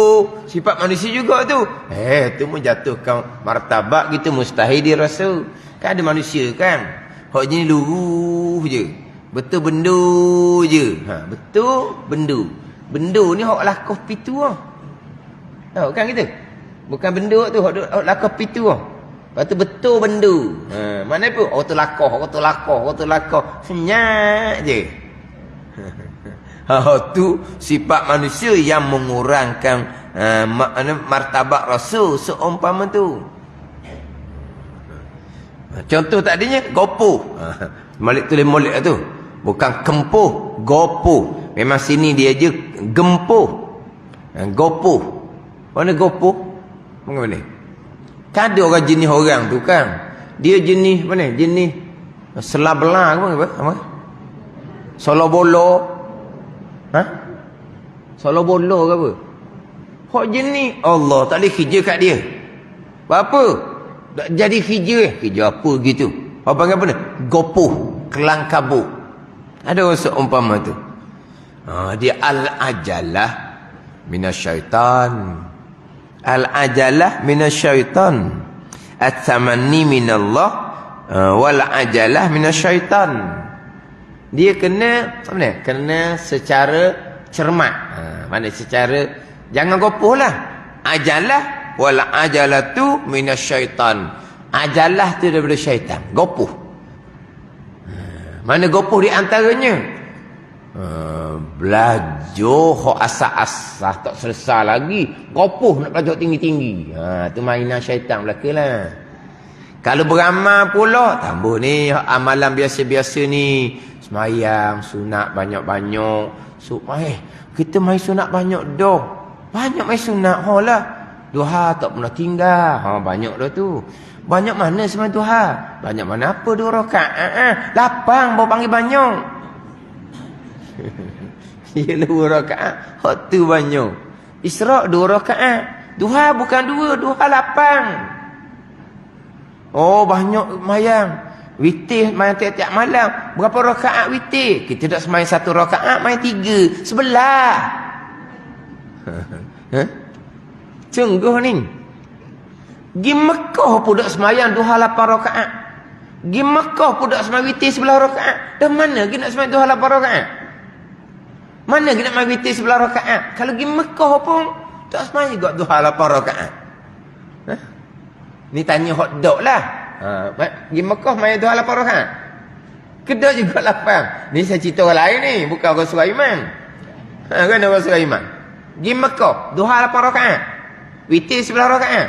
sifat manusia juga tu. Itu menjatuhkan martabat gitu, mustahil dirasa. Kan ada manusia kan, hak jenis luruh je, betul benda je. Betul benda. Benda ni hak lakoh pitu lah. Tahu kan kita? Bukan benda tu, hak lakoh pitu lah. Lepas tu betul benda. Mana pun orang tu lakoh. Senyap je. Tu sifat manusia yang mengurangkan martabat Rasul seumpama tu. Contoh tadinya gopoh. Malik tulis molek tu. Bukan kempuh, gopoh. Memang sini dia je gempuh. Gopoh. Mana gopoh? Mana? Kan ada orang jenis orang tu kan. Dia jenis mana? Jenis selabela apa? Solobolo. Solobolo ke apa? Hak jenis Allah tak boleh kerja kat dia. Apa? Tak jadi kerja. Kerja apa gitu? Apa panggil apa ni? Gopoh, kelang kabut. Ada seumpama tu. Dia al-ajalah minasyaitan. Al-ajalah minasyaitan. At-tamanni minallah wal ajalah minasyaitan. Dia kena apa ni? Kena secara cermat. Mana secara jangan gopoh lah. Ajalah wal ajalatu minasyaitan. Ajalah tu daripada syaitan. Gopoh. Mana gopoh di antaranya? Belajar hok asas-asas tak selesai lagi. Gopoh nak belajar tinggi-tinggi. Tu mainan syaitan belakalah. Kalau beramal pula, tambah ni amalan biasa-biasa ni. Semayang, sunat banyak-banyak. Kita main sunat banyak dah. Banyak main sunat lah. Duha tak pernah tinggal. Banyak dah tu. Banyak mana semayang duha? Banyak mana apa 2 rakaat? Lapang baru panggil banyak. Ya 2 rakaat. Hak tu banyak. Isra' 2 rakaat. Duha bukan 2, duha lapang. Oh banyak mayang. Witir main tiap-tiap malam. Berapa rakaat witir? Kita tak semain 1 rakaat, main 3. Sebelah. Cungguh ni. Gi Mekah pun tak semayang duha 8 rakaat. Gi Mekah pun tak semayang witir 11 rakaat. Dan mana kita nak semayang duha 8 rakaat? Mana kita nak main witir 11 rakaat? Kalau gi Mekah pun tak semayang juga duha 8 rakaat. Ni tanya hot dog lah. Gi Mekah main duha 8 rakaat. Kedok juga 8. Ni saya cerita orang lain ni, bukan orang Sulaiman. Kan orang Sulaiman. Gi Mekah duha 8 rakaat. Witir 11 rakaat.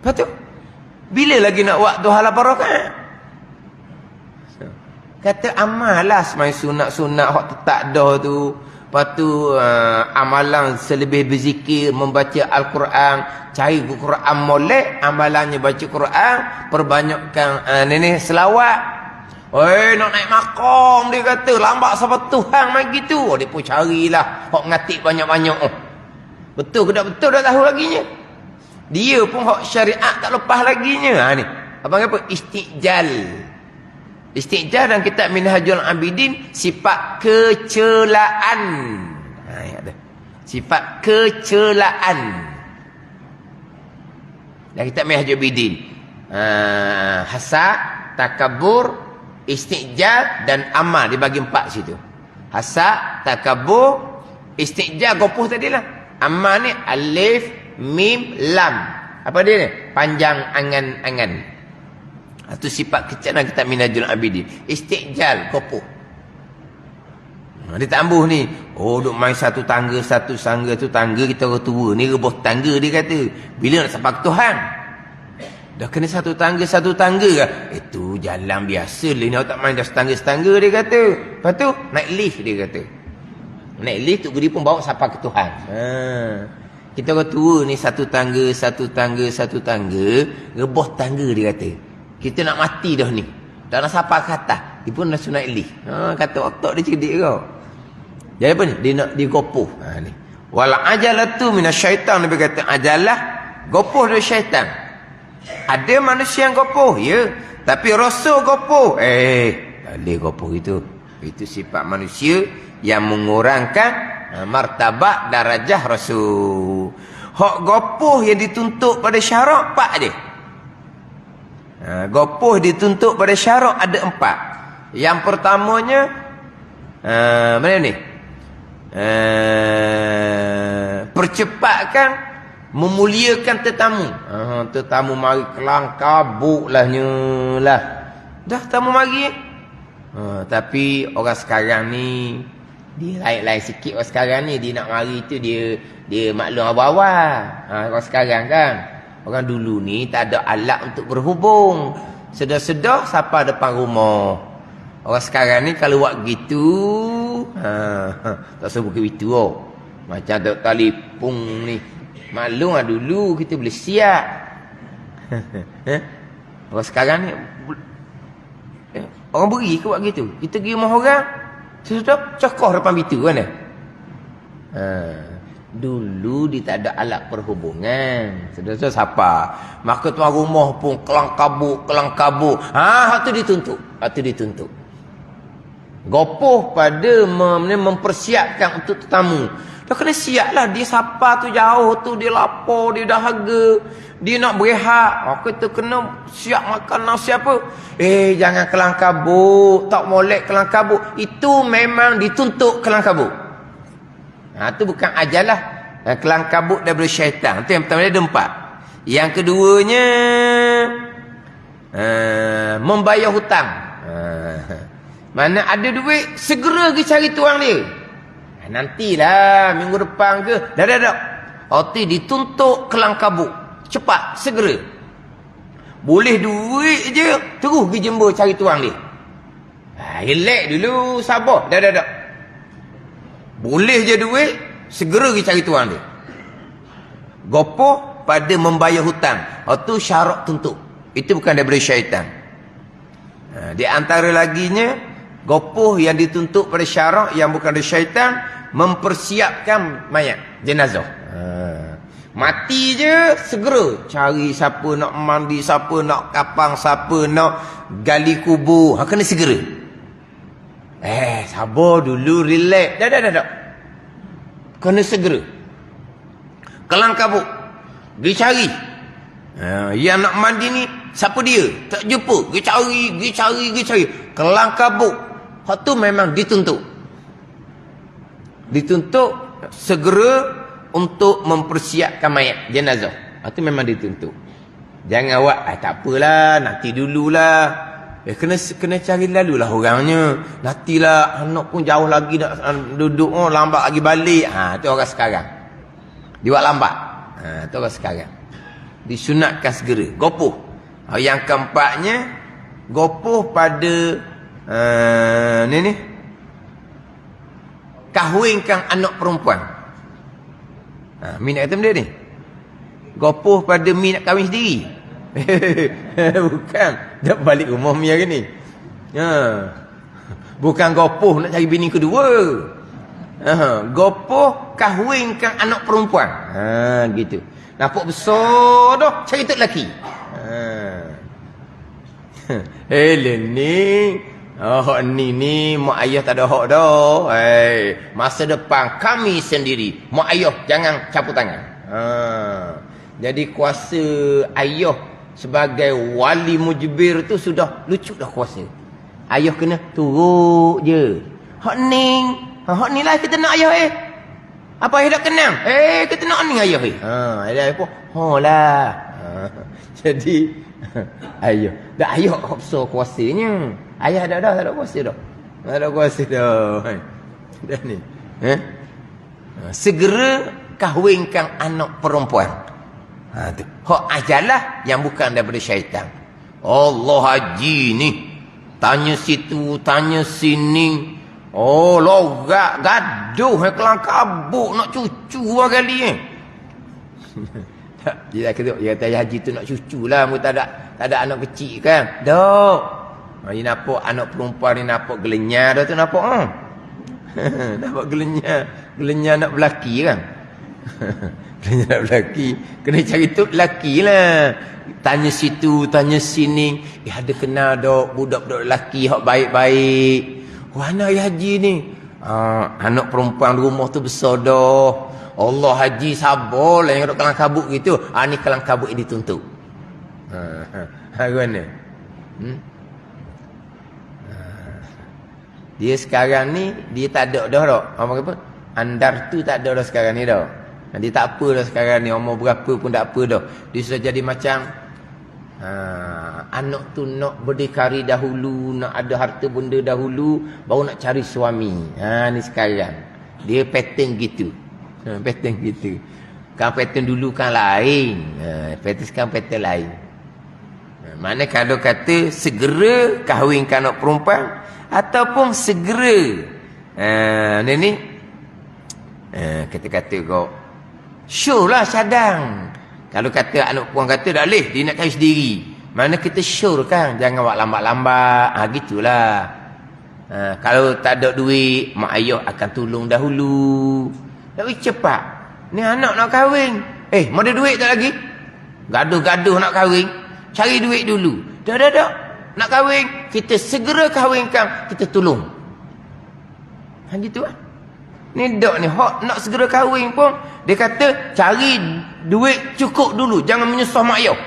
Lepas tu, bila lagi nak buat duha 8 rakaat? Kata amal lah semain sunat-sunat hak tetap dah tu. Lepas tu amalan selebih berzikir, membaca Al-Quran, cari Quran molek, amalannya baca Quran, perbanyakkan selawat. Nak naik makam dia kata, lambat sampai Tuhan main gitu. Dia pun carilah hak ngatik banyak-banyak. Betul ke tak betul dah tahu laginya. Dia pun hak syariat tak lepas laginya. Ni. Abang apa? Istiqjal. Istiqjal dalam kitab Minhajul Abidin, sifat kecelaan. Sifat kecelaan. Dalam kitab Minhajul Abidin. Hasad, takabur, istiqjal dan amal dibagi 4 situ. Hasad, takabur, istiqjal, gopoh tadilah. Amal ni alif, mim, lam. Apa dia ni? Panjang angan-angan. Itu sifat kecil kita Minhajul Abidin. Istiqjal, gopoh. Dia tambah ni. Duk main satu tangga, tu tangga kita orang tua. Ni rebah tangga dia kata. Bila nak sampai ke Tuhan? Dah kena satu tangga ke? Itu jalan biasa lah. Ni tak main dah setangga-setangga dia kata. Lepas tu, naik lift dia kata. Naik lift tu dia pun bawa sampai ke Tuhan. Kita orang tua ni satu tangga, rebah tangga dia kata. Kita nak mati dah ni. Dah nak sampai ke atas. Dia pun dah sunat lift. Kata otak dia cerdik kau. Jadi apa ni? Dia nak digopoh. Ni. Wal ajalatu minasyaitan. Nabi kata ajalah. Gopoh dari syaitan. Ada manusia yang gopoh. Ya. Tapi rasul gopoh. Tak boleh gopoh itu. Itu sifat manusia yang mengurangkan martabat darajah rasul. Hak gopoh yang dituntut pada syarak 4 dia. Gopoh dituntut pada syarak ada 4. Yang pertamanya mana ni? Percepatkan memuliakan tetamu. Tetamu mari kelang kabut lahnya lah. Dah tamu mari. Tapi orang sekarang ni dia lain-lain sikit. Orang sekarang ni dia nak mari tu dia maklum awal-awal. Orang sekarang kan. Orang dulu ni tak ada alat untuk berhubung. Sedar-sedar siapa depan rumah. Orang sekarang ni kalau buat gitu, tak sebut gitu. Macam tak telefon ni. Maklum lah dulu kita boleh siap. Orang sekarang ni, orang beri ke buat gitu. Kita pergi rumah orang, sesudah cokoh depan pintu kan. Dulu dia tak ada alat perhubungan. Sudah siapa? Maka tuan rumah pun kelang kabut. Hak tu dituntut. Gopoh pada mempersiapkan untuk tetamu. Dah kena siap lah. Dia sapa tu jauh tu, dia lapar, dia dahaga, dia nak berehat. Kita kena siap makan siapa. Jangan kelang kabut, tak molek kelang kabut. Itu memang dituntut kelang kabut. Itu bukan ajalah. Kelang kabut daripada syaitan. Itu yang pertama, dia ada 4. Yang keduanya, membayar hutang. Mana ada duit, segera pergi cari tuang dia. Nantilah, minggu depan ke. Dah. Itu dituntut kelang kabut. Cepat, segera. Boleh duit je, terus pergi jember cari tuang dia. Relax dulu, sabar. Dah. Boleh je duit, segera pergi cari tuang dia. Gopoh pada membayar hutang. Itu syarat tuntut. Itu bukan daripada syaitan. Di antara laginya, gopoh yang dituntut pada syarak yang bukan dari syaitan, mempersiapkan mayat, jenazah. Mati je, segera cari siapa nak mandi, siapa nak kapang, siapa nak gali kubur. Kena segera. Sabar dulu, relax. Dah. Kena segera. Kelang kabut, pergi cari. Yang nak mandi ni, siapa dia? Tak jumpa. Pergi cari. Kelang kabut. Hak tu memang dituntut. Dituntut segera untuk mempersiapkan mayat, jenazah. Itu memang dituntut. Jangan awak, tak apalah, nanti dululah. Kena cari lalulah orangnya. Nantilah, anak pun jauh lagi nak duduk, lambat lagi balik. Itu orang sekarang. Dia buat lambat. Itu orang sekarang. Disunatkan segera. Gopoh. Yang keempatnya, gopoh pada kahwinkan anak perempuan. Mi nak kata benda ni? Gopoh pada mi nak kahwin sendiri. Bukan. Dah balik rumah mi hari ni. Bukan gopoh nak cari bini kedua. Gopoh kahwinkan anak perempuan. Gitu. Nampak besar dah, cari tok lelaki. Hak ni mak ayah tak ada hak dah. Masa depan kami sendiri. Mak ayah jangan campur tangan. Jadi kuasa ayah sebagai wali mujbir tu sudah lucu dah kuasa. Ayah kena turut je. Hak ni lah kita nak ayah Apa ayah tak kenal? Kita nak ni ayah ayah pun lah. Jadi ayah dah ayah besar kuasanya. Ayah dah tak ada kuasa dah. Tak ada kuasa dah. Dah ni. Segera kahwinkan anak perempuan. Tu. Hak ajalah yang bukan daripada syaitan. Allah haji ni. Tanya situ, tanya sini. Lorak, gaduh, kelang kabut, nak cucu dua kali Dia kata haji tu nak cucu lah. Tak ada anak kecil kan. Dok. Dia nampak anak perempuan ni nampak gelenyar dah tu nampak. Nampak gelenyar nak berlaki kan. Gelenyar nak berlaki. Kena cari tu lelaki lah. Tanya situ, tanya sini. Ada kenal dok budak-budak lelaki hak baik-baik. Mana haji ni? Anak perempuan rumah tu besar dah. Allah haji sabar lah yang duk kelang kabut gitu. Ni kelang kabut yang dituntut. Mana? Dia sekarang ni dia tak ada dah tak. Apa? Andar tu tak ada dah sekarang ni dah. Dia tak apa dah sekarang ni. Umur berapa pun tak apa dah. Dia sudah jadi macam anak tu nak berdikari dahulu, nak ada harta benda dahulu, baru nak cari suami. Ni sekarang. Dia pattern gitu. Pattern gitu. Kan pattern dulu kan lain. Pattern sekarang pattern lain. Mana kalau kata segera kahwinkan anak perempuan ataupun segera ni kata-kata kau show lah cadang. Kalau kata anak perempuan kata tak boleh, dia nak cari sendiri. Mana kita show kan, jangan buat lambat-lambat. Gitulah. Kalau tak ada duit, mak ayah akan tolong dahulu. Tapi cepat. Ni anak nak kahwin. Mau ada duit tak lagi? Gaduh-gaduh nak kahwin. Cari duit dulu. Dah. Nak kahwin, kita segera kahwinkan, kita tolong. Gitu lah. Ni dok ni, hak nak segera kahwin pun, dia kata cari duit cukup dulu, jangan menyusah mak ayah.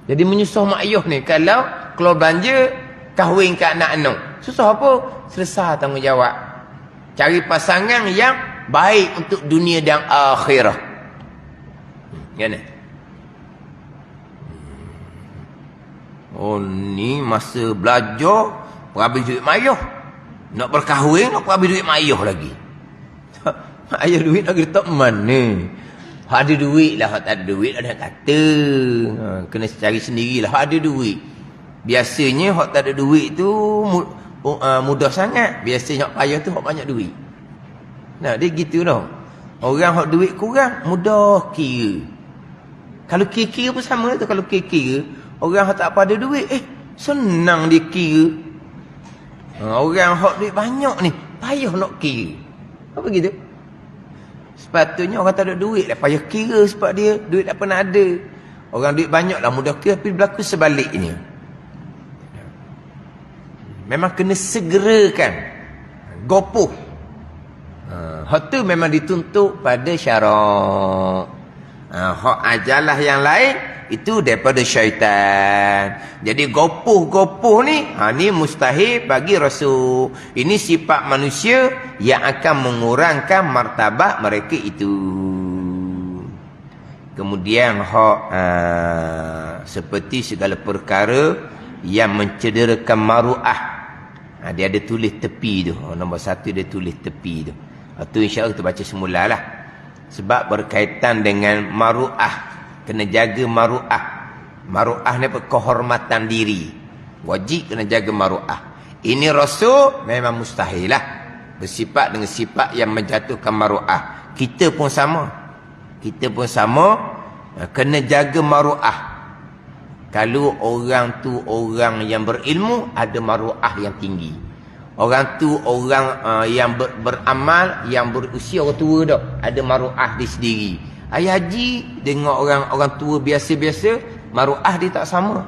Jadi menyusah mak ayah ni, kalau keluar belanja, kahwin ke anak-anak. Susah apa? Selesai tanggungjawab. Cari pasangan yang baik untuk dunia dan akhirah. Gimana? Oh ni masa belajar, habis duit mak ayah. Nak berkahwin, nak habis duit mak ayah lagi. Mak ayah duit nak letak mana? Ada duit lah, tak ada duit lah dah kata. Kena cari sendirilah, ada duit. Biasanya hak tak ada duit tu mudah sangat. Biasanya hak payah tu hak banyak duit. Nah, dia gitu dah. Orang hak duit kurang, mudah kira. Kalau kira-kira pun sama tu. Kalau kira-kira, orang hak tak pada duit, senang dia kira. Orang hak duit banyak ni, payah nak kira. Apa gitu? Sepatutnya orang tak ada duit lah, payah kira sebab dia duit tak pernah ada. Orang duit banyak lah, mudah kira, tapi berlaku sebaliknya. Memang kena segerakan. Gopoh. Hak tu memang dituntut pada syarak. Hak ajalah yang lain, itu daripada syaitan. Jadi gopoh-gopoh ni, ni mustahil bagi Rasul. Ini sifat manusia yang akan mengurangkan martabat mereka itu. Kemudian seperti segala perkara yang mencederakan maruah. Dia ada tulis tepi tu. Nombor 1 dia tulis tepi tu. Itu insya-Allah kita baca semula lah. Sebab berkaitan dengan maruah. Kena jaga maruah. Maruah ni apa? Kehormatan diri. Wajib kena jaga maruah. Ini Rasul memang mustahil lah. Bersifat dengan sifat yang menjatuhkan maruah. Kita pun sama. Kita pun sama. Kena jaga maruah. Kalau orang tu orang yang berilmu, ada maruah yang tinggi. Orang tu orang yang beramal, yang berusia orang tua dah, ada maruah dia sendiri. Ayah haji dengan orang tua biasa-biasa, maruah dia tak sama.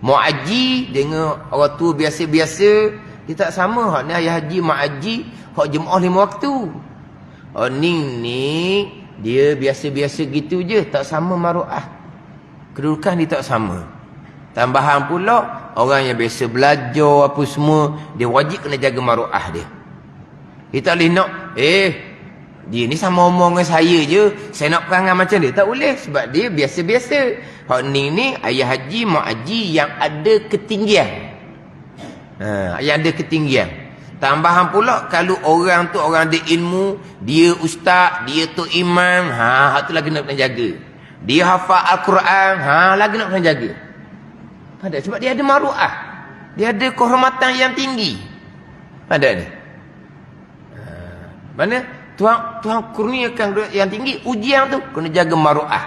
Mak haji dengan orang tua biasa-biasa, dia tak sama. Hak ni ayah haji, mak haji, hak jemaah 5 waktu. Ni dia biasa-biasa gitu je, tak sama maruah. Kedudukan dia tak sama. Tambahan pula, orang yang biasa belajar apa semua, dia wajib kena jaga maruah dia. Dia tak boleh nak, dia ni sama omong dengan saya je, saya nak perangai macam dia. Tak boleh, sebab dia biasa-biasa. Hak ni ayah haji, mak haji yang ada ketinggian. Yang ada ketinggian. Tambahan pula, kalau orang tu orang ada ilmu, dia ustaz, dia tu imam, hak tu lagi nak kena jaga. Dia hafal Al-Quran, lagi nak kena jaga. Padat, sebab dia ada maruah. Dia ada kehormatan yang tinggi. Padat ni. Mana? Tuhan kurniakan yang tinggi, ujian tu kena jaga maruah.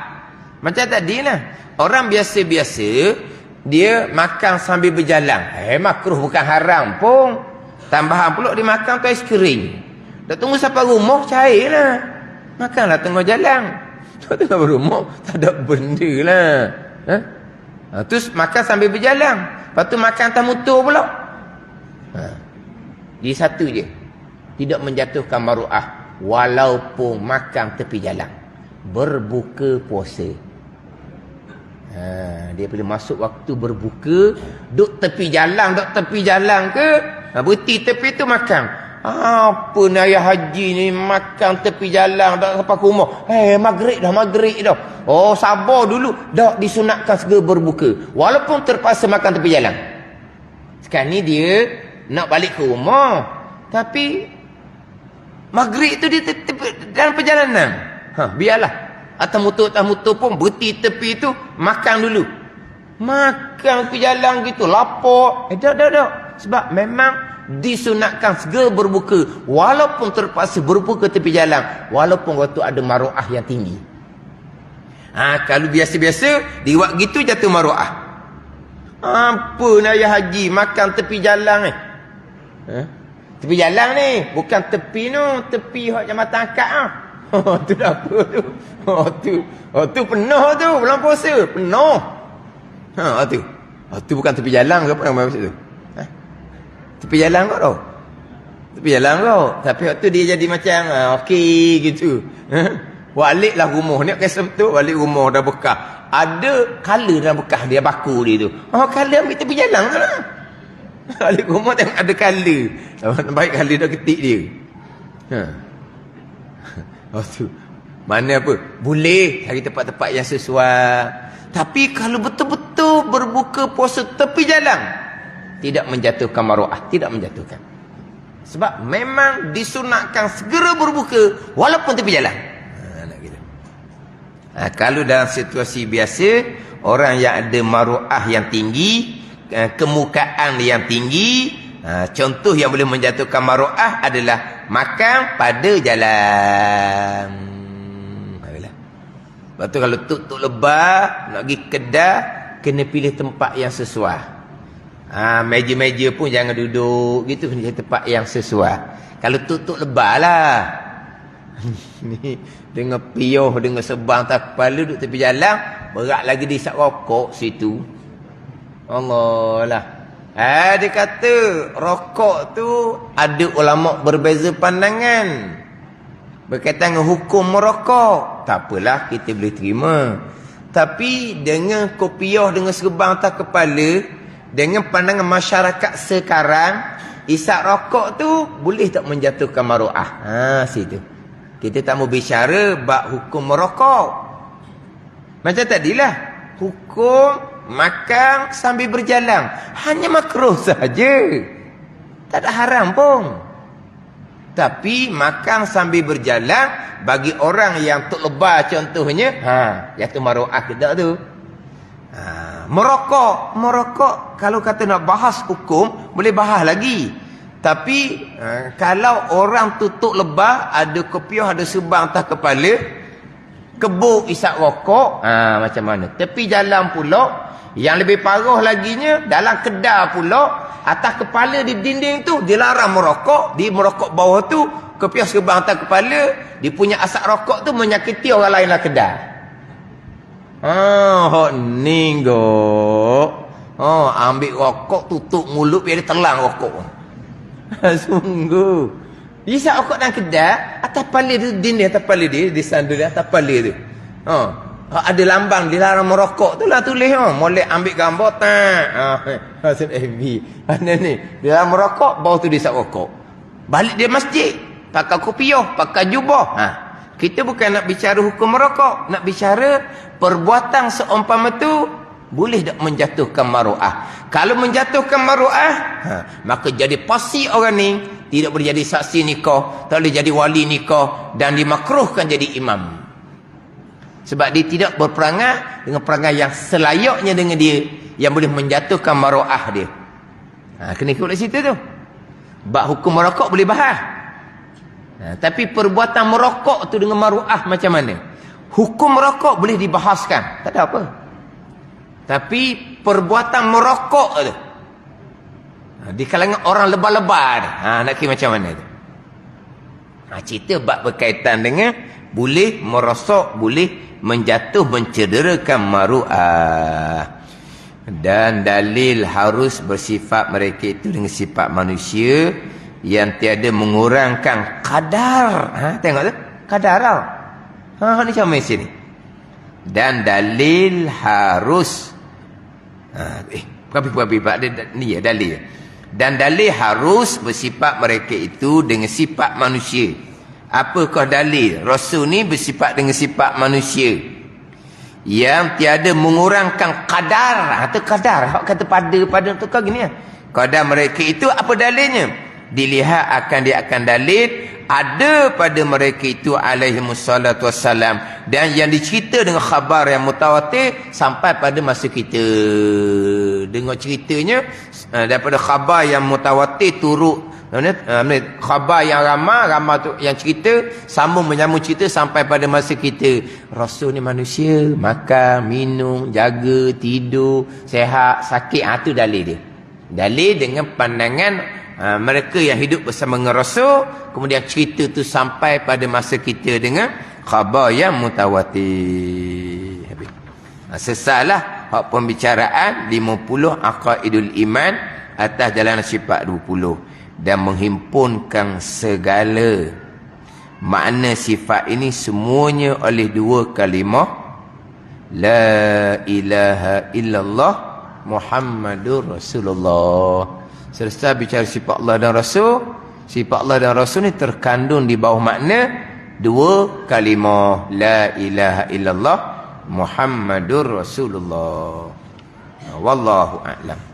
Macam tadi lah, orang biasa-biasa dia makan sambil berjalan, makruh bukan haram pun. Tambahan pula dia makan tu aiskrim. Dah tunggu sampai rumah cair lah, makanlah tengah jalan. Tengah rumah tak ada benda lah. Terus makan sambil berjalan, lepas tu makan atas motor pula. Dia satu je, tidak menjatuhkan maruah. Walaupun makan tepi jalan, berbuka puasa. Dia bila masuk waktu berbuka, duk tepi jalan ke, berhenti tepi tu makan. Apa ni ayah haji ni makan tepi jalan tak sampai ke rumah. Maghrib dah. Oh, sabar dulu. Dah disunatkan segera berbuka, walaupun terpaksa makan tepi jalan. Sekarang ni dia nak balik ke rumah, tapi maghrib tu dia dalam perjalanan. Biarlah. Atas motor pun berhenti tepi tu, makan dulu. Makan tepi jalan gitu, lapar. Dah. Sebab memang disunatkan segera berbuka, walaupun terpaksa berbuka tepi jalan, walaupun waktu ada maruah yang tinggi. Kalau biasa-biasa, di waktu gitu jatuh maruah. Apa nak ayah haji makan tepi jalan ni? Tepi jalan ni, bukan tepi tu, tepi hak jambatan akad ah. Tu dah apa tu? Tu penuh tu, bulan puasa, penuh. Tu bukan tepi jalan ke apa yang maksud tu? Tepi jalan kau tau. Tepi jalan kau. Tapi waktu dia jadi macam okey gitu. Baliklah rumah ni kesem tu, balik rumah dah bekas. Ada color dah bekas dia baku dia tu. Color ambil tepi jalan tu lah. Balik rumah tengok ada color. Baik color dah ketik dia. Tu. Mana apa? Boleh cari tempat-tempat yang sesuai. Tapi kalau betul-betul berbuka puasa tepi jalan, tidak menjatuhkan maruah, tidak menjatuhkan. Sebab memang disunatkan segera berbuka walaupun tepi jalan. Kalau dalam situasi biasa, orang yang ada maruah yang tinggi, kemukaan yang tinggi, contoh yang boleh menjatuhkan maruah adalah makan pada jalan. Lepas tu kalau tuk lebah nak pergi kedai, kena pilih tempat yang sesuai. Meja-meja pun jangan duduk gitu, kena cari tempat yang sesuai. Kalau tuk lebah lah. Ni dengan piyuh, dengan sebang atas kepala duduk tepi jalan, berat lagi dia isap rokok situ. Allah lah. Dia kata rokok tu ada ulama berbeza pandangan berkaitan dengan hukum merokok. Tak apalah, kita boleh terima. Tapi dengan kopiah, dengan serban atas kepala, dengan pandangan masyarakat sekarang, isap rokok tu boleh tak menjatuhkan maruah? Situ kita tak mau bicara bab hukum merokok. Macam tadilah, hukum makan sambil berjalan hanya makruh saja, tak ada haram pun. Tapi makan sambil berjalan bagi orang yang tok lebah contohnya, jatuh maruah ke tak tu? Merokok kalau kata nak bahas hukum boleh bahas lagi. Tapi kalau orang tutup lebah, ada kopiah, ada sebang atas kepala, kebuk isap rokok, macam mana? Tepi jalan pula, yang lebih parah laginya dalam kedai pula, atas kepala di dinding tu dilarang merokok. Di merokok bawah tu kopiah sebang atas kepala, dia punya asap rokok tu menyakiti orang lain lah kedai. Hok ninggo. Ambil rokok, tutup mulut biar dia telang rokok. Sungguh. Isap rokok dalam kedai, atas kepala tu, dinding atas kepala dia, disandul atas kepala tu. Ada lambang dilarang merokok tu lah tulis. Molek ambil gambar tak. Hasil FB. Mana ni? Dilarang merokok, bawah tu disap rokok. Balik dia masjid, pakai kopiah, pakai jubah. Kita bukan nak bicara hukum merokok, nak bicara perbuatan seumpama tu boleh tak menjatuhkan maruah. Kalau menjatuhkan maruah, maka jadi pasti orang ni tidak boleh jadi saksi nikah, tak boleh jadi wali nikah, dan dimakruhkan jadi imam. Sebab dia tidak berperangai dengan perangai yang selayaknya dengan dia, yang boleh menjatuhkan maruah dia. Kena ikut dari situ tu. Bab hukum merokok boleh bahas. Tapi perbuatan merokok tu dengan maruah macam mana? Hukum merokok boleh dibahaskan, tak ada apa. Tapi perbuatan merokok tu, di kalangan orang lebah-lebah ni, nak kira macam mana tu? Cerita bab berkaitan dengan boleh merosok, boleh menjatuh, mencederakan maruah. Dan dalil harus bersifat mereka itu dengan sifat manusia yang tiada mengurangkan kadar. Tengok tu, kadar tau. Ni macam mana sini? Dan dalil harus ni ya dalil. Dan dalil harus bersifat mereka itu dengan sifat manusia. Apakah dalil? Rasul ni bersifat dengan sifat manusia yang tiada mengurangkan kadar. Itu kadar. Kata pada tu kau gini ya. Kadar mereka itu apa dalilnya? Dilihat dia akan dalil ada pada mereka itu alaihimussalatu wassalam, dan yang dicerita dengan khabar yang mutawatir sampai pada masa kita. Dengar ceritanya daripada khabar yang mutawatir turut khabar yang ramai tu yang cerita menyambung cerita sampai pada masa kita. Rasul ni manusia, makan, minum, jaga, tidur, sehat, sakit. Itu dalil dia. Dalil dengan pandangan mereka yang hidup bersama dengan Rasul, kemudian cerita tu sampai pada masa kita dengan khabar yang mutawatir. Sesalah hak pembicaraan 50 aqaidul iman atas jalan sifat 20. dan menghimpunkan segala makna sifat ini semuanya oleh dua kalimah la ilaha illallah Muhammadur Rasulullah. Selesai bicara sifat Allah dan Rasul, sifat Allah dan Rasul ni terkandung di bawah makna dua kalimah la ilaha illallah Muhammadur Rasulullah. Wallahu a'lam.